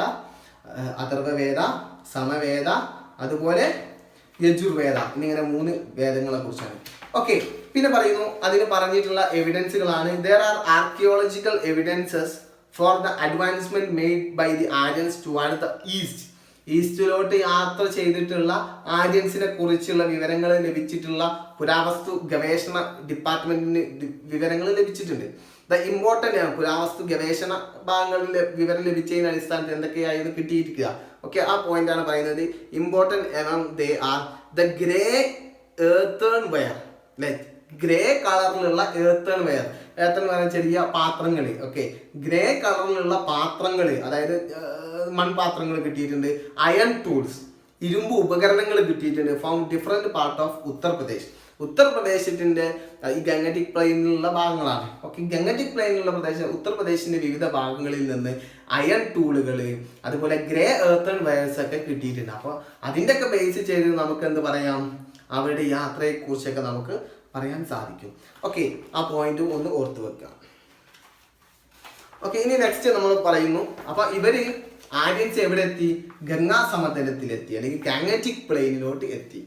അഥർവവേദ, സമവേദ, അതുപോലെ യജുർവേദ എന്നിങ്ങനെ 3 വേദങ്ങളെ കുറിച്ചാണ്. ഓക്കെ, പിന്നെ പറയുന്നു അതിന് പറഞ്ഞിട്ടുള്ള എവിഡൻസുകളാണ്. there are archaeological evidences for the advancement made by the Aryans toward the east. ഈസ്റ്റിലോട്ട് യാത്ര ചെയ്തിട്ടുള്ള ആര്യൻസിനെ കുറിച്ചുള്ള വിവരങ്ങൾ ലഭിച്ചിട്ടുള്ള പുരാവസ്തു ഗവേഷണ ഡിപ്പാർട്ട്മെന്റിന് വിവരങ്ങൾ ലഭിച്ചിട്ടുണ്ട്. ദ ഇമ്പോർട്ടൻ്റ് ആണ് പുരാവസ്തു ഗവേഷണ ഭാഗങ്ങളിൽ വിവരം ലഭിച്ചതിന് അടിസ്ഥാനത്തിൽ എന്തൊക്കെയായിരുന്നു കിട്ടിയിരിക്കുക. ഓക്കെ, ആ പോയിന്റ് ആണ് പറയുന്നത്. Important among they are the grey earthenware, grey കളറിലുള്ള എർത്തേൺ വെയർ ചെറിയ പാത്രങ്ങൾ. ഓക്കെ, ഗ്രേ കളറിലുള്ള പാത്രങ്ങൾ, അതായത് മൺപാത്രങ്ങൾ കിട്ടിയിട്ടുണ്ട്. അയൺ ടൂൾസ്, ഇരുമ്പ് ഉപകരണങ്ങൾ കിട്ടിയിട്ടുണ്ട്. ഫ്രോം ഡിഫറെന്റ് പാർട്ട് ഓഫ് ഉത്തർപ്രദേശത്തിന്റെ ഈ ഗംഗറ്റിക് പ്ലെയിനിലുള്ള ഭാഗങ്ങളാണ്. ഓക്കെ, ഗംഗറ്റിക് പ്ലെയിനിലുള്ള ഉത്തർപ്രദേശിന്റെ വിവിധ ഭാഗങ്ങളിൽ നിന്ന് അയൺ ടൂളുകൾ, അതുപോലെ ഗ്രേ എർത്തേൺ വയർസ് ഒക്കെ കിട്ടിയിട്ടുണ്ട്. അപ്പോൾ അതിൻ്റെയൊക്കെ ബേസ് ചെയ്ത് നമുക്ക് എന്ത് പറയാം, അവരുടെ യാത്രയെ കുറിച്ചൊക്കെ നമുക്ക് പറയാൻ സാധിക്കും. ഓക്കെ, ആ പോയിന്റും ഒന്ന് ഓർത്ത് വെക്കുക. ഓക്കെ, ഇനി നെക്സ്റ്റ് നമ്മൾ പറയുന്നു. അപ്പൊ ഇവര് ആര്യൻസ് എവിടെ എത്തി? ഗംഗാ സമതലത്തിലെത്തി, അല്ലെങ്കിൽ ഗാംഗറ്റിക് പ്ലെയിനിലോട്ട് എത്തി.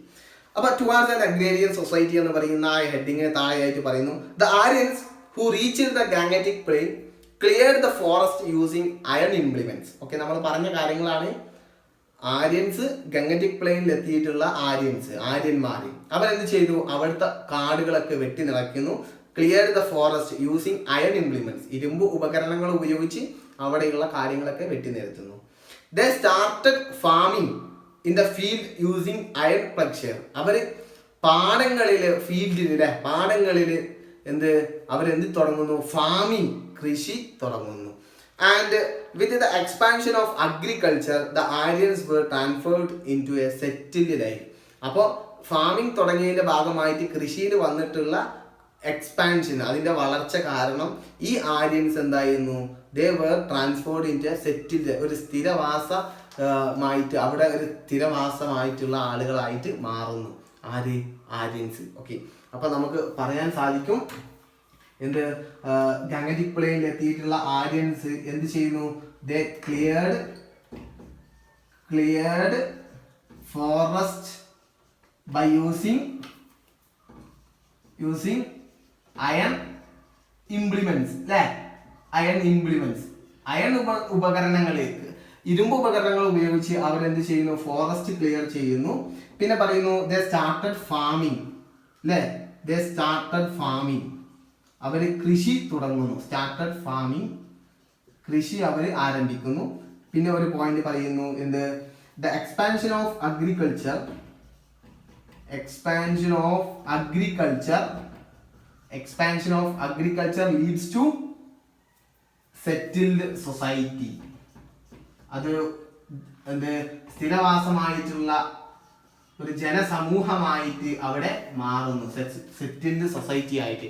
അപ്പൊ ടുവാർഡ്സ് ആൻ അഗ്രേരിയൻ സൊസൈറ്റി എന്ന് പറയുന്ന ആ ഹെഡിങ്ങിന് താഴെയായിട്ട് പറയുന്നു, the Aryans who reached the Gangetic plain cleared the forest using iron implements. Okay, നമ്മൾ പറഞ്ഞ കാര്യങ്ങളാണ്. ആര്യൻസ് ഗംഗറ്റിക് പ്ലെയിനിൽ എത്തിയിട്ടുള്ള ആര്യന്മാർ അവരെന്ത് ചെയ്തു? അവിടുത്തെ കാടുകളൊക്കെ വെട്ടി നിറയ്ക്കുന്നു. Clear the forest using iron implements, ഇരുമ്പ് ഉപകരണങ്ങൾ ഉപയോഗിച്ച് അവിടെയുള്ള കാര്യങ്ങളൊക്കെ വെട്ടി നിരത്തുന്നു. They started farming in the field using iron ploughshare. അവർ പാടങ്ങളിൽ അവരെന്ത് തുടങ്ങുന്നു? ഫാമിംഗ്, കൃഷി തുടങ്ങുന്നു. And with the expansion of agriculture the Aryans were transferred into a settled life. അപ്പോൾ ഫാമിംഗ് തുടങ്ങിയതിൻ്റെ ഭാഗമായിട്ട് കൃഷിയിൽ വന്നിട്ടുള്ള എക്സ്പാൻഷൻ, അതിൻ്റെ വളർച്ച കാരണം ഈ ആര്യൻസ് എന്തായിരുന്നു? they were transferred into a settled, ഒരു സ്ഥിരവാസമായിട്ട്, അവിടെ ഒരു സ്ഥിരവാസമായിട്ടുള്ള ആളുകളായിട്ട് മാറുന്നു. ആര്യൻസ്. ഓക്കെ, അപ്പോൾ നമുക്ക് പറയാൻ സാധിക്കും എന്ത്? ഗംഗറ്റിക് പ്ലെയിനിൽ എത്തിയിട്ടുള്ള ആര്യൻസ് എന്ത് ചെയ്യുന്നു? they cleared forest by using iron implements. Iron ഉപകരണങ്ങൾ, ഇരുമ്പ് ഉപകരണങ്ങൾ ഉപയോഗിച്ച് അവരെന്ത് ചെയ്യുന്നു? ഫോറസ്റ്റ് ക്ലിയർ ചെയ്യുന്നു. പിന്നെ പറയുന്നു they started farming. അവർ കൃഷി തുടങ്ങുന്നു. സ്റ്റാർട്ടഡ് ഫാമിംഗ്, കൃഷി അവർ ആരംഭിക്കുന്നു. പിന്നെ ഒരു പോയിന്റ് പറയുന്നു എന്ത്? The expansion of agriculture leads to settled society. അത് എന്ത്? സ്ഥിരവാസമായിട്ടുള്ള ഒരു ജനസമൂഹമായിട്ട് അവിടെ മാറുന്നു. സെറ്റിൽഡ് സൊസൈറ്റി ആയിട്ട്,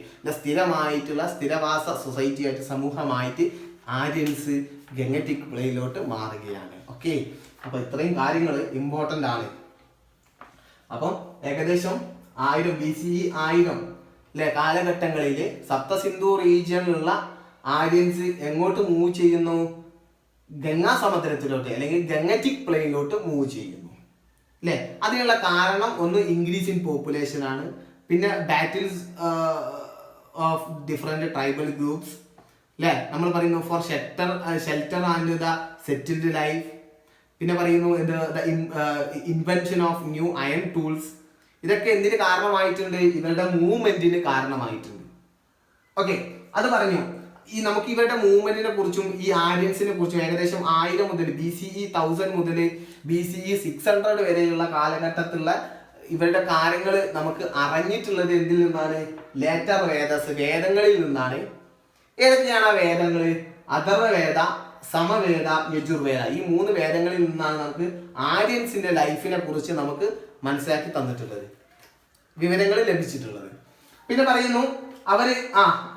സ്ഥിരവാസ സൊസൈറ്റി ആയിട്ട്, സമൂഹമായിട്ട് ആര്യൻസ് ഗംഗറ്റിക് പ്ലെയിനിലോട്ട് മാറുകയാണ്. ഓക്കെ, അപ്പൊ ഇത്രയും കാര്യങ്ങൾ ഇമ്പോർട്ടൻ്റ് ആണ്. അപ്പം ഏകദേശം 1000 BCE 1000 കാലഘട്ടങ്ങളിൽ സപ്തസിന്ധു റീജിയനിലുള്ള ആര്യൻസ് എങ്ങോട്ട് മൂവ് ചെയ്യുന്നു? ഗംഗാ സമുദ്രത്തിലോട്ട്, അല്ലെങ്കിൽ ഗംഗറ്റിക് പ്ലെയിനിലോട്ട് മൂവ് ചെയ്യുന്നു. അല്ലേ? അതിനുള്ള കാരണം ഒന്ന് ഇൻക്രീസ് ഇൻ പോപ്പുലേഷൻ ആണ്. പിന്നെ battles of different tribal groups. അല്ലേ? നമ്മൾ പറയുന്നു for shelter and the settled life. പിന്നെ പറയുന്നു invention of new iron tools. ഇതൊക്കെ എന്തിന് കാരണമായിട്ടുണ്ട്? ഇവരുടെ മൂവ്മെന്റിന് കാരണമായിട്ടുണ്ട്. ഓക്കെ, അത് പറഞ്ഞു. ഈ നമുക്ക് ഇവരുടെ മൂവ്മെന്റിനെ കുറിച്ചും ഈ ആര്യൻസിനെ കുറിച്ചും ഏകദേശം 1000 മുതൽ BCE 1000 മുതൽ BCE 600 വരെയുള്ള കാലഘട്ടത്തിലുള്ള ഇവരുടെ കാര്യങ്ങൾ നമുക്ക് അറിഞ്ഞിട്ടുള്ളത് എന്തിൽ നിന്നാണ്? ലേറ്റർ വേദസ്, വേദങ്ങളിൽ നിന്നാണ്. ഏതൊക്കെയാണ് ആ വേദങ്ങൾ? അഥർവവേദ, സമവേദ, യജുർവേദ. ഈ 3 വേദങ്ങളിൽ നിന്നാണ് നമുക്ക് ആര്യൻസിന്റെ ലൈഫിനെ കുറിച്ച് നമുക്ക് മനസ്സിലാക്കി തന്നിട്ടുള്ളത്, വിവരങ്ങൾ ലഭിച്ചിട്ടുള്ളത്. പിന്നെ പറയുന്നു അവര്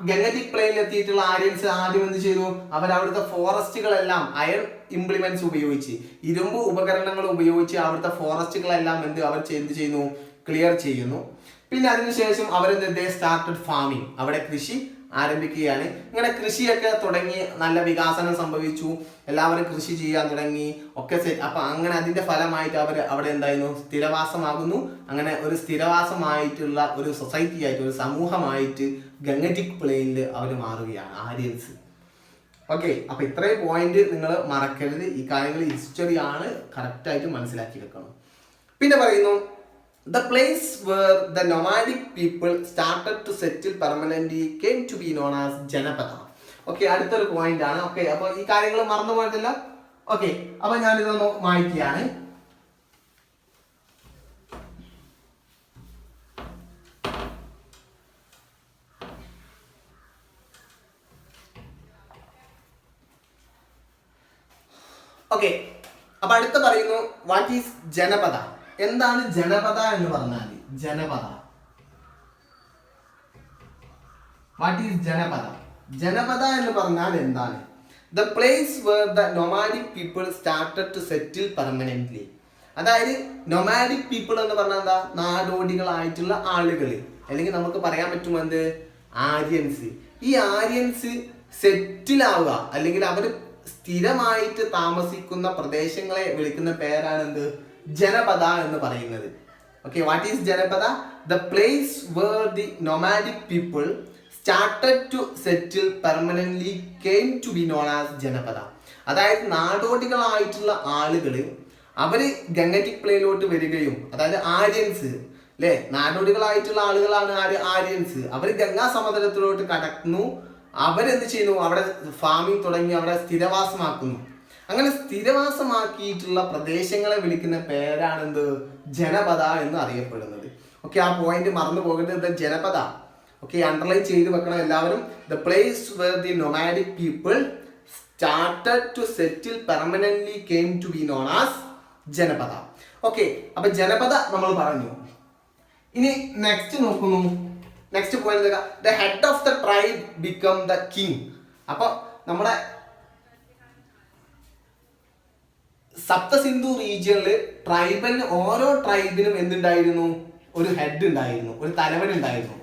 ഗംഗറ്റിക് പ്ലെയിനിൽ എത്തിയിട്ടുള്ള ആര്യൻസ് ആദ്യം എന്ത് ചെയ്തു? അവിടുത്തെ ഫോറസ്റ്റുകളെല്ലാം അയൺ ഇംപ്ലിമെന്റ്സ് ഉപയോഗിച്ച്, ഇരുമ്പ് ഉപകരണങ്ങൾ ഉപയോഗിച്ച് അവിടുത്തെ ഫോറസ്റ്റുകളെല്ലാം അവർ ചെയ്യുന്നു? ക്ലിയർ ചെയ്യുന്നു. പിന്നെ അതിനുശേഷം അവരെന്ത് സ്റ്റാർട്ടഡ് ഫാമിങ്, അവിടെ കൃഷി ആരംഭിക്കുകയാണ്. ഇങ്ങനെ കൃഷിയൊക്കെ തുടങ്ങി നല്ല വികാസനം സംഭവിച്ചു, എല്ലാവരും കൃഷി ചെയ്യാൻ തുടങ്ങി ഒക്കെ സെറ്റ്. അപ്പൊ അങ്ങനെ അതിന്റെ ഫലമായിട്ട് അവർ അവിടെ എന്തായിരുന്നു? സ്ഥിരവാസമാകുന്നു. അങ്ങനെ ഒരു സ്ഥിരവാസമായിട്ടുള്ള ഒരു സൊസൈറ്റി ആയിട്ട്, ഒരു സമൂഹമായിട്ട് ഗംഗറ്റിക് പ്ലെയിനിൽ അവർ മാറുകയാണ് ആര്യൻസ്. ഓക്കെ, അപ്പൊ ഇത്രയും പോയിന്റ് നിങ്ങൾ മറക്കരുത്. ഈ കാര്യങ്ങൾ ഹിസ്റ്ററി ആണ്, കറക്റ്റായിട്ട് മനസ്സിലാക്കി വെക്കണം. പിന്നെ പറയുന്നു the place where the nomadic people started to settle permanently came to be known as Janapada. Okay, അടുത്തൊരു പോയിന്റ് ആണ്. ഓക്കെ, അപ്പൊ ഈ കാര്യങ്ങൾ മറന്നു പോയതില്ല. ഓക്കെ, അപ്പൊ ഞാനിതൊന്ന് മായ്ക്കുകയാണ്. ഓക്കെ, അപ്പൊ അടുത്ത പറയുന്നു വാട്ട് ഈസ് ജനപദ. എന്താണ് ജനപദ എന്ന് പറഞ്ഞാൽ? ജനപദ, വാട്ട് ഈസ് ജനപദ? ജനപദ എന്ന് പറഞ്ഞാൽ എന്താണ്? The place where the nomadic people started to settle permanently. അതായത് നൊമാഡിക് പീപ്പിൾ എന്ന് പറഞ്ഞാൽ എന്താ? നാടോടികളായിട്ടുള്ള ആളുകൾ, അല്ലെങ്കിൽ നമുക്ക് പറയാൻ പറ്റും എന്ത്? ആര്യൻസ്. ഈ ആര്യൻസ് സെറ്റിൽ ആവുക, അല്ലെങ്കിൽ അവർ സ്ഥിരമായിട്ട് താമസിക്കുന്ന പ്രദേശങ്ങളെ വിളിക്കുന്ന പേരാണ് എന്ത്? ജനപദ എന്ന് പറയുന്നത്. Okay, what is janapada? The place where the nomadic people started to settle permanently came to be known as janapada. അതായത് നാടോടികളായിട്ടുള്ള ആളുകൾ അവര് ഗംഗറ്റിക് പ്ലെയിനിലോട്ട് വരികയും, അതായത് ആര്യൻസ് അല്ലെ, നാടോടികളായിട്ടുള്ള ആളുകളാണ് ആര്യൻസ്. അവർ ഗംഗാ സമതലത്തിലോട്ട് കടക്കുന്നു. അവരെന്ത് ചെയ്യുന്നു? അവിടെ ഫാമിംഗ് തുടങ്ങി അവിടെ സ്ഥിരവാസമാക്കുന്നു. അങ്ങനെ സ്ഥിരവാസമാക്കിയിട്ടുള്ള പ്രദേശങ്ങളെ വിളിക്കുന്ന പേരാണ് എന്ത്? ജനപദ എന്ന് അറിയപ്പെടുന്നത്. ഓക്കെ, ആ പോയിന്റ് മറന്നു പോകരുത്. ജനപദ. ഓക്കെ, അണ്ടർലൈൻ ചെയ്ത് വെക്കണം എല്ലാവരും. The place where the nomadic people started to settle permanently came to be known as janapada. Okay, അപ്പൊ ജനപദ നമ്മൾ പറഞ്ഞു. ഇനി നെക്സ്റ്റ് നോക്കുന്നു. Next point the head of the tribe become the king. അപ്പൊ നമ്മുടെ സപ്തസിന്ധു റീജിയനിൽ ട്രൈബലിന്, ഓരോ ട്രൈബിനും എന്തുണ്ടായിരുന്നു? ഒരു ഹെഡ് ഉണ്ടായിരുന്നു, ഒരു തലവൻ ഉണ്ടായിരുന്നു.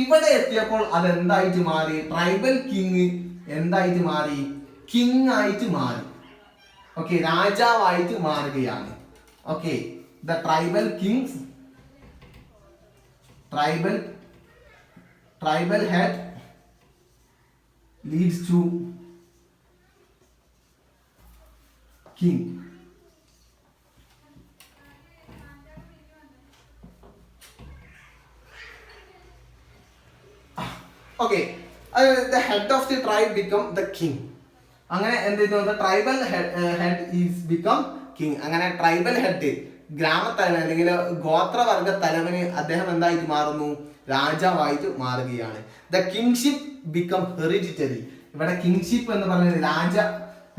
ഇവിടെ എത്തിയപ്പോൾ അതെന്തായിട്ട് മാറി? ട്രൈബൽ കിങ് എന്തായിട്ട് മാറി? കിങ് ആയിട്ട് മാറി. ഓക്കെ, രാജാവായിട്ട് മാറുകയാണ്. Okay, the tribal Kings, tribal head leads to king. Okay, the head of the tribe become the king. അങ്ങനെ എന്ത് ചെയ്യുന്നു? Tribal head is become king. അങ്ങനെ ട്രൈബൽ ഹെഡ്, ഗ്രാമത്തലവൻ അല്ലെങ്കിൽ ഗോത്രവർഗ തലവന് അദ്ദേഹം എന്തായിട്ട് മാറുന്നു? രാജാവായിട്ട് മാറുകയാണ്. The kingship become hereditary. ഇവിടെ കിങ്ഷിപ്പ് എന്ന് പറഞ്ഞാൽ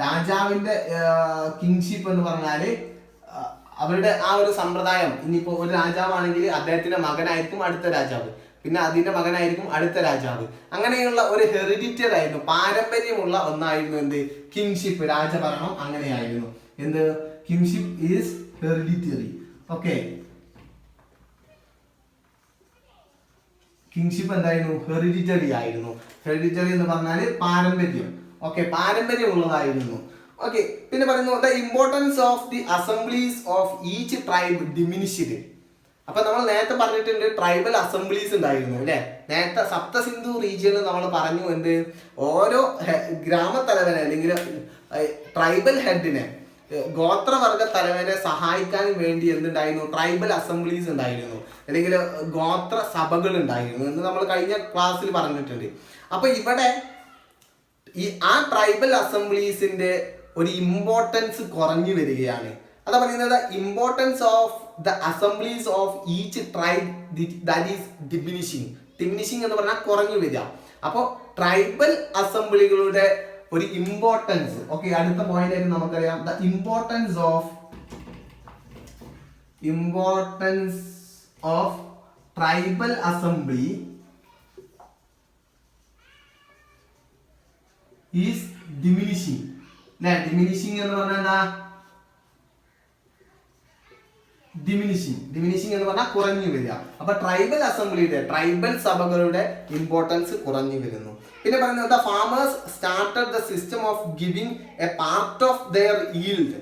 രാജാവിന്റെ കിങ്ഷിപ്പ് എന്ന് പറഞ്ഞാല് അവരുടെ ആ ഒരു സമ്പ്രദായം. ഇനിയിപ്പോ ഒരു രാജാവാണെങ്കിൽ അദ്ദേഹത്തിന്റെ മകനായിരിക്കും അടുത്ത രാജാവ്, പിന്നെ അതിന്റെ മകനായിരിക്കും അടുത്ത രാജാവ്. അങ്ങനെയുള്ള ഒരു ഹെറിഡിറ്ററി ആയിരുന്നു, പാരമ്പര്യമുള്ള ഒന്നായിരുന്നു എന്ത്? കിങ്ഷിപ്പ്, രാജഭരണം. അങ്ങനെയായിരുന്നു എന്ത്? Kingship is hereditary. Okay, kingship എന്തായിരുന്നു? ഹെറിഡിറ്ററി ആയിരുന്നു. ഹെറിഡിറ്ററി എന്ന് പറഞ്ഞാൽ പാരമ്പര്യം. ഓക്കെ, പാരമ്പര്യമുള്ളതായിരുന്നു. ഓക്കെ, പിന്നെ പറയുന്നു the importance of the assemblies of each tribe diminished. അപ്പൊ നമ്മൾ നേരത്തെ പറഞ്ഞിട്ടുണ്ട് ട്രൈബൽ അസംബ്ലീസ് ഉണ്ടായിരുന്നു അല്ലെ. നേരത്തെ സപ്തസിന്ധു റീജിയനിൽ നമ്മൾ പറഞ്ഞു എന്ത്? ഓരോ ഗ്രാമത്തലവനെ അല്ലെങ്കിൽ ട്രൈബൽ ഹെഡിനെ, ഗോത്രവർഗ തലവനെ സഹായിക്കാൻ വേണ്ടി എന്തുണ്ടായിരുന്നു? ട്രൈബൽ അസംബ്ലീസ് ഉണ്ടായിരുന്നു, അല്ലെങ്കിൽ ഗോത്ര സഭകൾ ഉണ്ടായിരുന്നു എന്ന് നമ്മൾ കഴിഞ്ഞ ക്ലാസ്സിൽ പറഞ്ഞിട്ടുണ്ട്. അപ്പൊ ഇവിടെ ആ ട്രൈബൽ അസംബ്ലീസിന്റെ ഒരു ഇമ്പോർട്ടൻസ് കുറഞ്ഞു വരികയാണ്. അതാ പറയുന്നത് importance of the assemblies of each tribe that is diminishing എന്ന് പറഞ്ഞാൽ കുറഞ്ഞു വരിക. അപ്പോൾ ട്രൈബൽ അസംബ്ലികളുടെ ഒരു ഇമ്പോർട്ടൻസ്. ഓക്കെ, അടുത്ത പോയിന്റ് ആയിട്ട് നമുക്കറിയാം the importance of tribal assembly is diminishing. അല്ലെ, ഡിമിനിഷിങ് എന്ന് പറഞ്ഞാൽ എന്താ? ഡിമിനിഷിങ് എന്ന് പറഞ്ഞാൽ കുറഞ്ഞു വരിക. അപ്പൊ ട്രൈബൽ അസംബ്ലിയുടെ, ട്രൈബൽ സഭകളുടെ ഇമ്പോർട്ടൻസ് കുറഞ്ഞു വരുന്നു. പിന്നെ പറയുന്നത് the farmers started the system of giving a part of their yield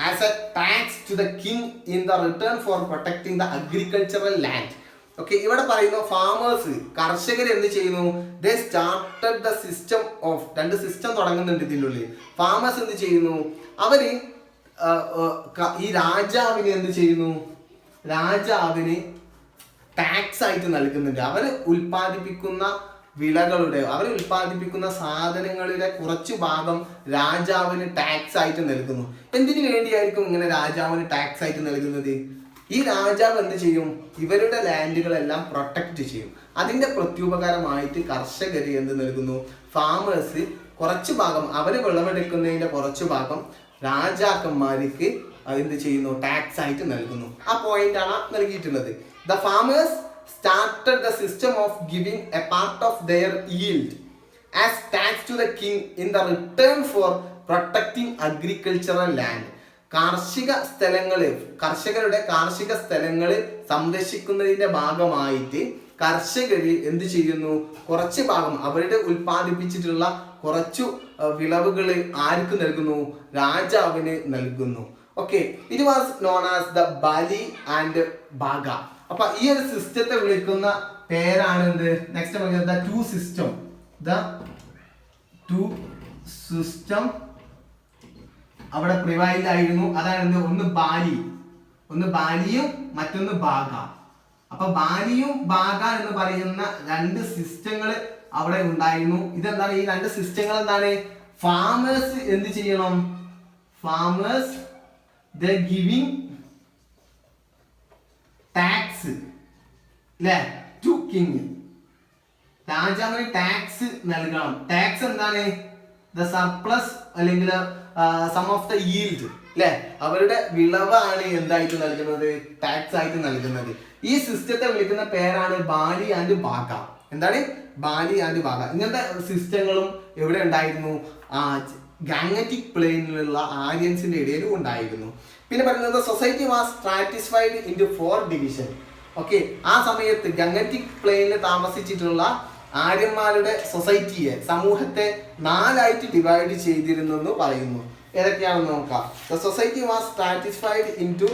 as a tax to the king in the return for protecting the agricultural land. Okay, ഇവിടെ പറയുന്നു ഫാമേഴ്സ്, കർഷകർ എന്ത് ചെയ്യുന്നു? They started the system of, രണ്ട് system തുടങ്ങുന്നുണ്ട് ഇതിനുള്ളിൽ. Farmers എന്ത് ചെയ്യുന്നു? അവര് ഈ രാജാവിന് എന്ത് ചെയ്യുന്നു? രാജാവിന് ടാക്സ് ആയിട്ട് നൽകുന്നുണ്ട്. അവർ ഉൽപ്പാദിപ്പിക്കുന്ന വിളകളുടെ, അവർ ഉൽപ്പാദിപ്പിക്കുന്ന സാധനങ്ങളുടെ കുറച്ചു ഭാഗം രാജാവിന് ടാക്സ് ആയിട്ട് നൽകുന്നു. എന്തിനു വേണ്ടിയായിരിക്കും ഇങ്ങനെ രാജാവിന് ടാക്സ് ആയിട്ട് നൽകുന്നത്? ഈ രാജാവ് എന്ത് ചെയ്യും? ഇവരുടെ ലാൻഡുകളെല്ലാം പ്രൊട്ടക്ട് ചെയ്യും. അതിന്റെ പ്രത്യുപകാരമായിട്ട് കർഷകർ എന്ത് നൽകുന്നു? ഫാമേഴ്സ് കുറച്ചു ഭാഗം, അവർ വിളവെടുക്കുന്നതിന്റെ കുറച്ചു ഭാഗം രാജാക്കന്മാർക്ക് എന്ത് ചെയ്യുന്നു? ടാക്സ് ആയിട്ട് നൽകുന്നു. ആ പോയിന്റ് ആണ് നൽകിയിട്ടുള്ളത്. The farmers started the system of giving a part of their yield as tax to the king in the return for protecting agricultural land. കാർഷിക സ്ഥലങ്ങള്, കർഷകരുടെ കാർഷിക സ്ഥലങ്ങള് സംരക്ഷിക്കുന്നതിന്റെ ഭാഗമായിട്ട് കർഷകര് എന്ത് ചെയ്യുന്നു? കുറച്ച് ഭാഗം അവരുടെ ഉൽപ്പാദിപ്പിച്ചിട്ടുള്ള കുറച്ചു വിളവുകള് ആർക്ക് നൽകുന്നു? രാജാവിന് നൽകുന്നു. Okay, it was known as the bali and bhaga. അപ്പൊ ഈ ഒരു സിസ്റ്റത്തെ വിളിക്കുന്ന പേരാണ് എന്ത്? നെക്സ്റ്റ് പറയുന്നത് ദ ടു സിസ്റ്റം അവിടെ പ്രിവൈൽഡ് ആയിരുന്നു. അതാണ് ഒന്ന് ബാലിയും മറ്റൊന്ന് ബാഗ. അപ്പൊ ബാലിയും ബാഗ എന്ന് പറയുന്ന രണ്ട് സിസ്റ്റങ്ങൾ അവിടെ ഉണ്ടായിരുന്നു. ഇതെന്താണ്? ഈ രണ്ട് സിസ്റ്റങ്ങൾ എന്താണ്? ഫാമേഴ്സ് എന്ത് ചെയ്യണം? ഫാമേഴ്സ് ദ ഗിവിംഗ് ടാക്സ് അല്ലെ ടു കിങ്. രാജാവിന് ടാക്സ് നൽകണം. ടാക്സ് എന്താണ്? ദ സർപ്ലസ് അല്ലെങ്കിൽ സം ഓഫ് ദ ഈൽഡ് അല്ലെ, അവരുടെ വിളവാണ് എന്തായിട്ട് നൽകുന്നത്? ടാക്സ് ആയിട്ട് നൽകുന്നത്. ഈ സിസ്റ്റത്തെ വിളിക്കുന്ന പേരാണ് ബാലി ആൻഡ് ബാഗ. എന്താണ്? ബാലി ആൻഡ് ബാഗ. ഇങ്ങനത്തെ സിസ്റ്റങ്ങളും എവിടെ ഉണ്ടായിരുന്നു? ഗാംഗറ്റിക് പ്ലെയിനിലുള്ള ആര്യൻസിന്റെ ഇടയിലും ഉണ്ടായിരുന്നു. പിന്നെ പറയുന്നത് society was stratified into 4 division. Okay, ആ സമയത്ത് ഗംഗറ്റിക് പ്ലെയിനിൽ താമസിച്ചിട്ടുള്ള ആര്യന്മാരുടെ സൊസൈറ്റിയെ, സമൂഹത്തെ 4ആയിട്ട് ഡിവൈഡ് ചെയ്തിരുന്നു എന്ന് പറയുന്നു. ഏതൊക്കെയാണെന്ന് നോക്കാം. The society was stratified into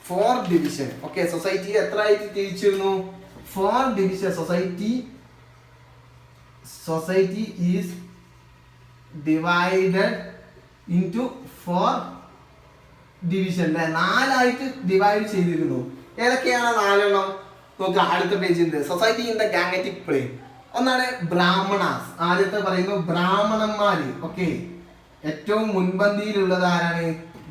4 division. Okay, സൊസൈറ്റിയെ എത്ര ആയിട്ട് തിരിച്ചിരുന്നു? 4 division. Society is divided into 4 division. 4ആയിട്ട് ഡിവൈഡ് ചെയ്തിരുന്നു. ഏതൊക്കെയാണ് 4 നോക്കാം അടുത്ത പേജിൽ. Society in the Gangetic plain. ഒന്നാണ് ബ്രാഹ്മണാസ്. ആദ്യത്തെ പറയുന്നു ബ്രാഹ്മണന്മാര്. ഓക്കെ, ഏറ്റവും മുൻപന്തിയിലുള്ളത് ആരാണ്?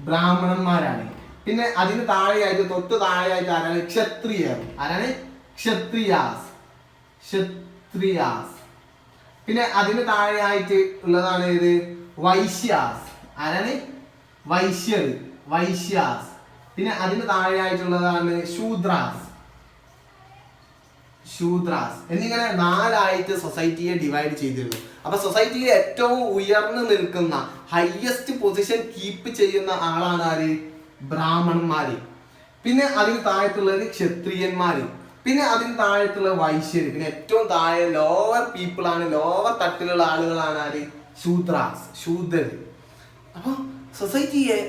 ബ്രാഹ്മണന്മാരാണ്. പിന്നെ അതിന് താഴെയായിട്ട്, തൊട്ട് താഴെയായിട്ട് ആരാണ്? ക്ഷത്രിയർ. ആരാണ്? ക്ഷത്രിയാസ്. പിന്നെ അതിന് താഴെയായിട്ട് ഉള്ളതാണ് ഇത് വൈശ്യാസ്. ആരാണ്? വൈശ്യാസ്. പിന്നെ അതിന് താഴെയായിട്ടുള്ളതാണ് ശൂദ്രാസ് എന്നിങ്ങനെ 4ആയിട്ട് സൊസൈറ്റിയെ ഡിവൈഡ് ചെയ്തിരുന്നു. അപ്പൊ സൊസൈറ്റിയിൽ ഏറ്റവും ഉയർന്നു നിൽക്കുന്ന, ഹയസ്റ്റ് പൊസിഷൻ കീപ്പ് ചെയ്യുന്ന ആളാണ് ആര്? ബ്രാഹ്മണന്മാര്. പിന്നെ അതിന് താഴത്തുള്ളത് ക്ഷത്രിയന്മാര്. പിന്നെ അതിന് താഴത്തുള്ള വൈശ്യര്. പിന്നെ ഏറ്റവും താഴെ ലോവർ പീപ്പിൾ ആണ്, ലോവർ തട്ടിലുള്ള ആളുകളാണ് ആര്? ശൂദ്രര്. അപ്പൊ സൊസൈറ്റിയെ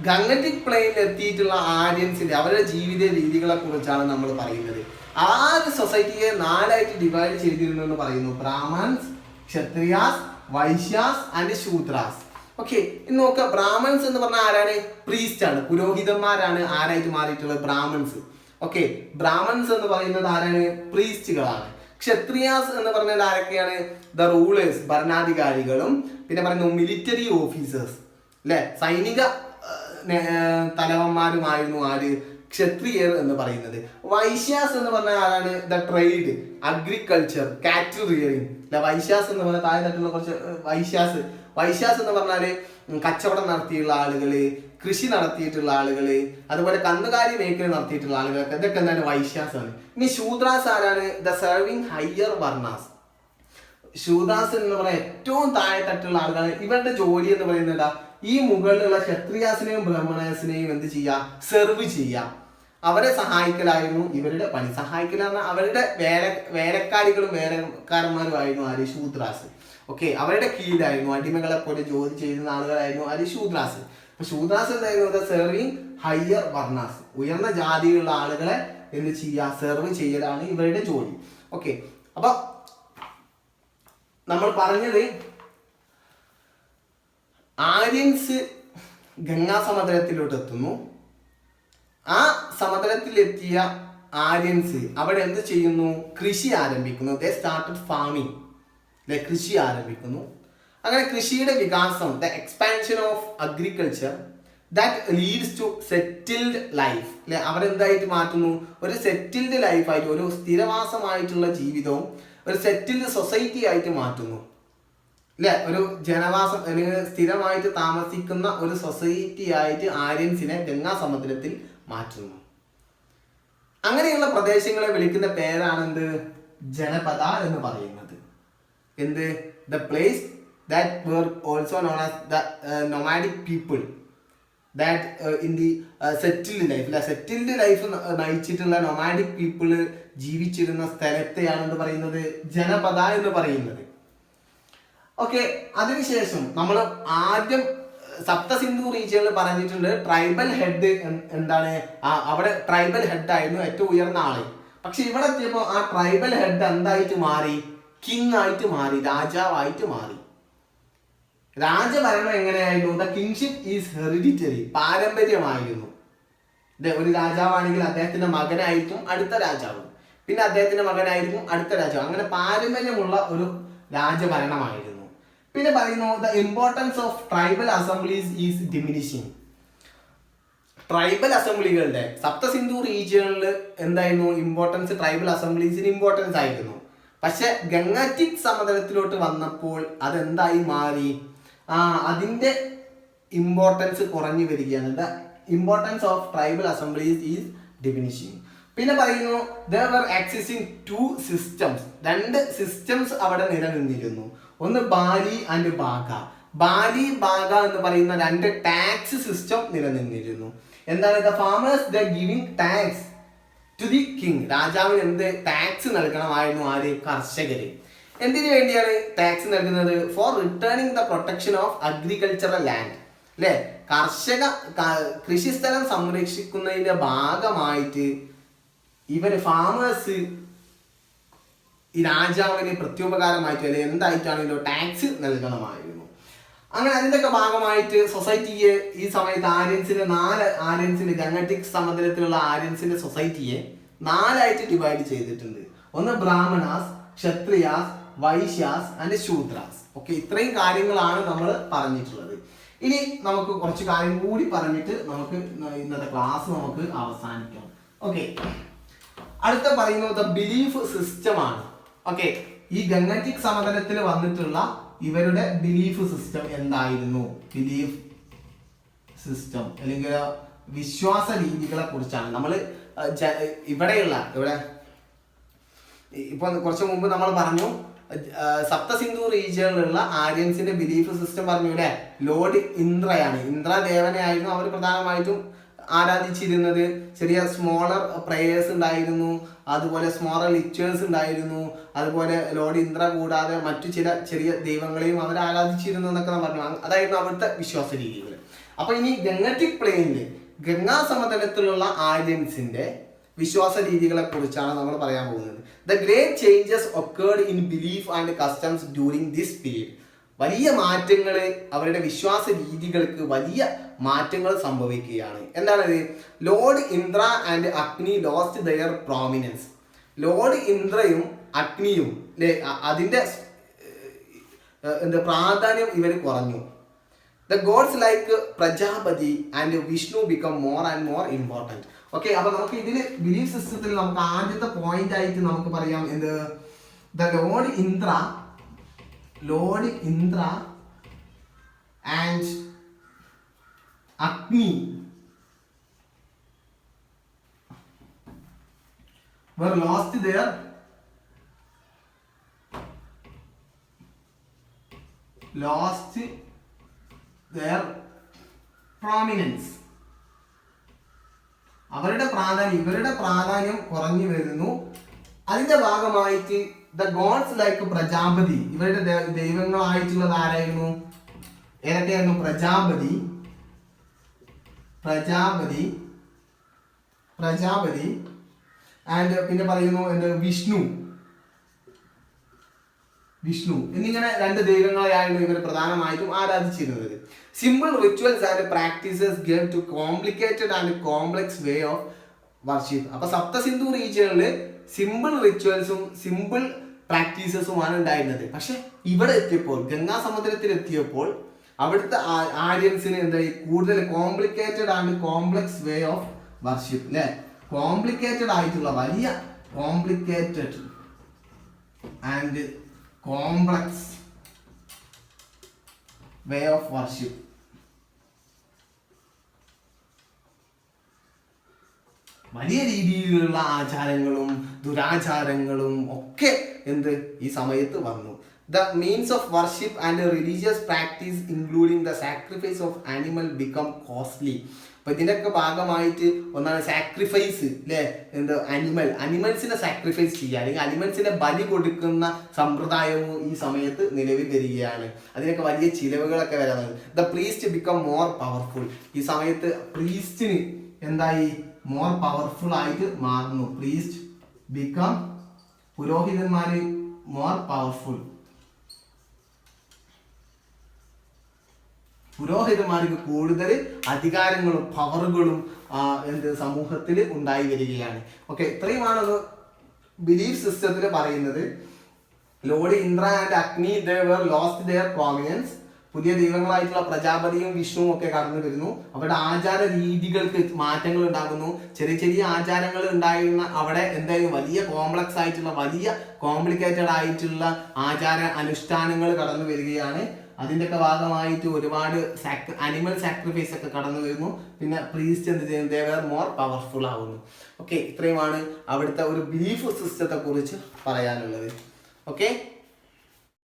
ഗംഗറ്റിക് പ്ലെയിനിൽ എത്തിയിട്ടുള്ള ആര്യൻസിന്റെ അവരുടെ ജീവിത രീതികളെ കുറിച്ചാണ് നമ്മൾ പറയുന്നത്. ആ സൊസൈറ്റിയെ 4ആയിട്ട് ഡിവൈഡ് ചെയ്തിരുന്നു എന്ന് പറയുന്നു. Brahmins, Kshatriyas, Vaishyas and Shudras. Okay, ഇന്ന് നോക്കുക. ബ്രാഹ്മൺസ് എന്ന് പറഞ്ഞാൽ ആരാണ്? പ്രീസ്റ്റ് ആണ്, പുരോഹിതന്മാരാണ്. ആരായിട്ട് മാറിയിട്ടുള്ളത്? ബ്രാഹ്മൺസ്. ഓക്കെ, ബ്രാഹ്മൺസ് എന്ന് പറയുന്നത് ആരാണ്? പ്രീസ്റ്റുകളാണ്. ക്ഷത്രിയാസ് എന്ന് പറഞ്ഞാൽ ആരൊക്കെയാണ്? ദ റൂളേഴ്സ്, ഭരണാധികാരികളും. പിന്നെ പറയുന്നു മിലിറ്ററി ഓഫീസേഴ്സ്, അല്ലെ, സൈനിക തലവന്മാരുമായിരുന്നു ആര്? ക്ഷത്രിയർ എന്ന് പറയുന്നത്. വൈശ്യാസ് എന്ന് പറഞ്ഞാൽ ആരാണ്? ദ ട്രേഡ്, അഗ്രികൾച്ചർ, കാറ്റിൽ റിയറിംഗ്. അല്ലെ, വൈശ്യാസ് എന്ന് പറഞ്ഞാൽ താഴെ തട്ടുള്ള കുറച്ച് വൈശ്യാസ് എന്ന് പറഞ്ഞാല് കച്ചവടം നടത്തിയുള്ള ആളുകള്, കൃഷി നടത്തിയിട്ടുള്ള ആളുകള്, അതുപോലെ കന്നുകാലി മേഖല നടത്തിയിട്ടുള്ള ആളുകളൊക്കെ ഇതൊക്കെ എന്താണ്? വൈശ്യാസാണ്. ഇനി ശൂദ്രാസ് ആരാണ്? The serving higher varnas. Shudras എന്ന് പറഞ്ഞാൽ ഏറ്റവും താഴെത്തട്ടുള്ള ആളുകൾ. ഇവരുടെ ജോലി എന്ന് പറയുന്നത് ഈ മുകളിലുള്ള ക്ഷത്രിയാസിനെയും ബ്രഹ്മണേസിനെയും എന്ത് ചെയ്യുക? സെർവ് ചെയ്യുക. അവരെ സഹായിക്കലായിരുന്നു ഇവരുടെ പണി. സഹായിക്കലാണ് അവരുടെ വേലക്കാരികളും വേലക്കാരന്മാരുമായിരുന്നു ആര്? ശൂദ്രാസ്. ഓക്കെ, അവരുടെ കീഴിലായിരുന്നു, അടിമകളെ പോലെ ജോലി ചെയ്യുന്ന ആളുകളായിരുന്നു ആര്? ശൂദ്രാസ്. അപ്പൊ ശൂദ്രാസ് എന്തായിരുന്നു? സെർവിങ് ഹയർ വർണ്ണാസ്, ഉയർന്ന ജാതിയിലുള്ള ആളുകളെ എന്ത് ചെയ്യുക? സെർവ് ചെയ്യലാണ് ഇവരുടെ ജോലി. ഓക്കെ, അപ്പൊ നമ്മൾ പറഞ്ഞത് ആര്യൻസ് ഗംഗാ സമതലത്തിലോട്ട് എത്തുന്നു. ആ സമതലത്തിലെത്തിയ ആര്യൻസ് അവിടെ എന്ത് ചെയ്യുന്നു? കൃഷി ആരംഭിക്കുന്നു. ദേ സ്റ്റാർട്ടഡ് ഫാമിംഗ്, കൃഷി ആരംഭിക്കുന്നു. അങ്ങനെ കൃഷിയുടെ വികാസം, the expansion of agriculture that leads to settled life, അല്ലെ, അവരെന്തായിട്ട് മാറ്റുന്നു? ഒരു സെറ്റിൽഡ് ലൈഫായിട്ട്, ഒരു സ്ഥിരവാസമായിട്ടുള്ള ജീവിതവും ഒരു സെറ്റിൽഡ് സൊസൈറ്റി ആയിട്ട് മാറ്റുന്നു, അല്ലെ, ഒരു ജനവാസം അല്ലെങ്കിൽ സ്ഥിരമായിട്ട് താമസിക്കുന്ന ഒരു സൊസൈറ്റി ആയിട്ട് ആര്യൻസിനെ ഗംഗാ സമുദ്രത്തിൽ മാറ്റുന്നു. അങ്ങനെയുള്ള പ്രദേശങ്ങളെ വിളിക്കുന്ന പേരാണ് എന്ത്? ജനപദ എന്ന് പറയുന്നത്. എന്ത്? The place that were also known as the nomadic people that in the settled life, settled life നയിച്ചിട്ടുള്ള നൊമാഡിക് പീപ്പിള് ജീവിച്ചിരുന്ന സ്ഥലത്തെയാണ് എന്ത് പറയുന്നത്? ജനപദ എന്ന് പറയുന്നത്. ഓക്കെ, അതിനുശേഷം നമ്മൾ ആദ്യം സപ്തസിന്ധു റീജിയനിൽ പറഞ്ഞിട്ടുണ്ട് ട്രൈബൽ ഹെഡ് എന്താണ്? അവിടെ ട്രൈബൽ ഹെഡ് ആയിരുന്നു ഏറ്റവും ഉയർന്ന ആള്. പക്ഷെ ഇവിടെ എത്തിയപ്പോൾ ആ ട്രൈബൽ ഹെഡ് എന്തായിട്ട് മാറി? കിങ് ആയിട്ട് മാറി, രാജാവായിട്ട് മാറി. രാജഭരണം എങ്ങനെയായിരുന്നു? ദ കിങ്ഷിപ്പ് ഈസ് ഹെറിഡിറ്ററി, പാരമ്പര്യമായിരുന്നു. ഒരു രാജാവാണെങ്കിൽ അദ്ദേഹത്തിന്റെ മകനായിരിക്കും അടുത്ത രാജാവ്, പിന്നെ അദ്ദേഹത്തിന്റെ മകനായിരിക്കും അടുത്ത രാജാവ്. അങ്ങനെ പാരമ്പര്യമുള്ള ഒരു രാജഭരണമായിരുന്നു. പിന്നെ പറയുന്നു the importance of tribal assemblies is diminishing. Tribal അസംബ്ലികളുടെ സപ്തസിന്ധു റീജിയണിൽ എന്തായിരുന്നു ഇമ്പോർട്ടൻസ്? ട്രൈബൽ അസംബ്ലീസിന് ഇമ്പോർട്ടൻസ് ആയിരുന്നു. പക്ഷെ ഗംഗാറ്റിക് സമതലത്തിലോട്ട് വന്നപ്പോൾ അതെന്തായി മാറി? അതിന്റെ ഇമ്പോർട്ടൻസ് കുറഞ്ഞു വരികയാണ്. The importance of tribal assemblies is diminishing. പിന്നെ പറയുന്നു there were existing two systems, രണ്ട് സിസ്റ്റംസ് അവിടെ നിലനിന്നിരുന്നു. ഒന്ന് ബാലി ആൻഡ് ബാഗ. ബാലി ബാഗ എന്ന് പറയുന്ന രണ്ട് ടാക്സ് സിസ്റ്റം നിലനിന്നിരുന്നു. എന്താണ്? The farmers the giving tax to the king. രാജാവിന് എന്ത് ടാക്സ് നൽകണമായിരുന്നു? ആര്? കർഷകര്. എന്തിനു വേണ്ടിയാണ് ടാക്സ് നൽകുന്നത്? For returning the protection of agricultural land, അല്ലെ, കൃഷിസ്ഥലം സംരക്ഷിക്കുന്നതിന്റെ ഭാഗമായിട്ട് ഇവര് ഫാമേഴ്സ് ഈ രാജാവിന് പ്രത്യുപകാരമായിട്ട് അല്ലെ എന്തായിട്ടാണല്ലോ ടാക്സ് നൽകണമായിരുന്നു. അങ്ങനെ അതിൻ്റെയൊക്കെ ഭാഗമായിട്ട് സൊസൈറ്റിയെ ഈ സമയത്ത് ആര്യൻസിന്റെ ഗംഗാറ്റിക് സമതലത്തിലുള്ള ആര്യൻസിന്റെ സൊസൈറ്റിയെ 4 ആയിട്ട് ഡിവൈഡ് ചെയ്തിട്ടുണ്ട്. ഒന്ന് ബ്രാഹ്മണാസ്, ക്ഷത്രിയാസ്, വൈശ്യാസ് ആൻഡ് ശൂദ്രാസ്. ഓക്കെ, ഇത്രയും കാര്യങ്ങളാണ് നമ്മൾ പറഞ്ഞിട്ടുള്ളത്. ഇനി നമുക്ക് കുറച്ച് കാര്യം കൂടി പറഞ്ഞിട്ട് നമുക്ക് ഇന്നത്തെ ക്ലാസ് നമുക്ക് അവസാനിക്കാം. ഓക്കെ, അടുത്ത പറയുന്നത് ബിലീഫ് സിസ്റ്റം ആണ്. ഓക്കെ, ഈ ഗംഗാറ്റിക് സമതലത്തിൽ വന്നിട്ടുള്ള ഇവരുടെ ബിലീഫ് സിസ്റ്റം എന്തായിരുന്നു? ബിലീഫ് സിസ്റ്റം അല്ലെങ്കിൽ വിശ്വാസ രീതികളെ കുറിച്ചാണ് നമ്മൾ ഇവിടെ ഇപ്പൊ കുറച്ച് മുമ്പ് നമ്മൾ പറഞ്ഞു സപ്തസിന്ധു റീജിയനിലുള്ള ആര്യൻസിന്റെ ബിലീഫ് സിസ്റ്റം പറഞ്ഞു അല്ലെ. ലോർഡ് ഇന്ദ്രയാണ്, ഇന്ദ്രദേവനെ ആയിരുന്നു അവർ പ്രധാനമായിട്ടും ആരാധിച്ചിരുന്നത്. ചെറിയ സ്മോളർ പ്രേയേഴ്സ് ഉണ്ടായിരുന്നു, അതുപോലെ സ്മോളർ റിച്വൽസ് ഉണ്ടായിരുന്നു. അതുപോലെ ലോർഡ് ഇന്ദ്ര കൂടാതെ മറ്റു ചില ചെറിയ ദൈവങ്ങളെയും അവർ ആരാധിച്ചിരുന്നു എന്നൊക്കെ പറഞ്ഞു. അതായിരുന്നു അവിടുത്തെ വിശ്വാസ രീതികൾ. അപ്പൊ ഇനി ഗംഗാറ്റിക് പ്ലെയിനില് ഗംഗാ സമതലത്തിലുള്ള ആര്യൻസിന്റെ വിശ്വാസ രീതികളെ കുറിച്ചാണ് നമ്മൾ പറയാൻ പോകുന്നത്. The great changes occurred in belief and customs during this period. വലിയ മാറ്റങ്ങൾ, അവരുടെ വിശ്വാസ രീതികൾക്ക് വലിയ മാറ്റങ്ങൾ സംഭവിക്കുകയാണ്. എന്താണത്? Lord Indra and Agni lost their prominence. Lord ഇന്ദ്രയും അഗ്നിയും അതിന്റെ പ്രാധാന്യം ഇവർ കുറഞ്ഞു. The gods like Prajapati and Vishnu become more and more important. Okay, അപ്പൊ നമുക്ക് ഇതിന് ബിലീഫ് സിസ്റ്റത്തിൽ നമുക്ക് ആദ്യത്തെ പോയിന്റ് ആയിട്ട് നമുക്ക് പറയാം എന്ത്, ദ ലോർഡ് ഇന്ദ്ര ആൻഡ് അഗ്നി were lost their prominence. അവരുടെ പ്രാധാന്യം, ഇവരുടെ പ്രാധാന്യം കുറഞ്ഞു വരുന്നു. അതിന്റെ ഭാഗമായിട്ട് ദ ഗോഡ്സ് ലൈക്ക് പ്രജാപതി, ഇവരുടെ ദൈവങ്ങളായിട്ടുള്ളത് ആരായിരുന്നു, ഏതൊക്കെയായിരുന്നു? പ്രജാപതി ആൻഡ് പിന്നെ പറയുന്നു എന്ത്, വിഷ്ണു എന്നിങ്ങനെ രണ്ട് ദൈവങ്ങളെയായിരുന്നു ഇവർ പ്രധാനമായിട്ടും ആരാധിച്ചിരുന്നത്. Simple rituals and practices gave to complicated and complex way of worship. അപ്പൊ സപ്തസിന്ധു റീജിയനിൽ സിമ്പിൾ റിച്വൽസും സിമ്പിൾ പ്രാക്ടീസസുമാണ് ഉണ്ടായിരുന്നത്. പക്ഷെ ഇവിടെ എത്തിയപ്പോൾ, ഗംഗാ സമുദ്രത്തിൽ എത്തിയപ്പോൾ അവിടുത്തെ ആര്യൻസിന് എന്തായി, കൂടുതൽ complicated and complex way of worship, അല്ലെ, കോംപ്ലിക്കേറ്റഡ് ആയിട്ടുള്ള വലിയ complicated and complex way of worship, വലിയ രീതിയിലുള്ള ആചാരങ്ങളും ദുരാചാരങ്ങളും ഒക്കെ ഈ സമയത്ത് വന്നു. The means of worship and religious practice including the sacrifice of animal become costly. അപ്പൊ ഇതിൻ്റെയൊക്കെ ഭാഗമായിട്ട് ഒന്നാണ് സാക്രിഫൈസ്, അല്ലേ, അനിമൽസിനെ സാക്രിഫൈസ് ചെയ്യുക, അല്ലെങ്കിൽ അനിമൽസിനെ ബലി കൊടുക്കുന്ന സമ്പ്രദായവും ഈ സമയത്ത് നിലവിൽ വരികയാണ്. അതിനൊക്കെ വലിയ ചിലവുകളൊക്കെ വരാറുണ്ട്. The priest become more powerful. ഈ സമയത്ത് പ്രീസ്റ്റിന് മോർ പവർഫുൾ ആയിട്ട് മാറുന്നു. പ്രീസ്റ്റ് ബിക്കം, പുരോഹിതന്മാര് മോർ പവർഫുൾ. പുരോഹിതന്മാർക്ക് കൂടുതൽ അധികാരങ്ങളും പവറുകളും സമൂഹത്തിൽ ഉണ്ടായി വരികയാണ്. ഓക്കെ, ഇത്രയുമാണ് ബിലീഫ് സിസ്റ്റത്തിൽ പറയുന്നത്. ലോർഡ് ഇന്ദ്ര ആൻഡ് അഗ്നി ദേ വർ ലോസ്റ്റ് ദെയർ പ്രോമിനൻസ്. പുതിയ ദൈവങ്ങളായിട്ടുള്ള പ്രജാപതിയും വിഷ്ണുവും ഒക്കെ കടന്നു വരുന്നു. അവരുടെ ആചാര രീതികൾക്ക് മാറ്റങ്ങൾ ഉണ്ടാകുന്നു. ചെറിയ ചെറിയ ആചാരങ്ങൾ ഉണ്ടായിരുന്ന അവിടെ വലിയ കോംപ്ലക്സ് ആയിട്ടുള്ള, വലിയ കോംപ്ലിക്കേറ്റഡ് ആയിട്ടുള്ള ആചാര അനുഷ്ഠാനങ്ങൾ കടന്നു വരികയാണ്. അതിൻ്റെയൊക്കെ ഭാഗമായിട്ട് ഒരുപാട് അനിമൽ സാക്രിഫൈസ് ഒക്കെ കടന്നു വരുന്നു. പിന്നെ പ്രീസ്റ്റ് ദേ വർ മോർ പവർഫുൾ ആവുന്നു. ഓക്കെ, ഇത്രയുമാണ് അവിടുത്തെ ഒരു ബിലീഫ് സിസ്റ്റത്തെ കുറിച്ച് പറയാനുള്ളത്. ഓക്കെ.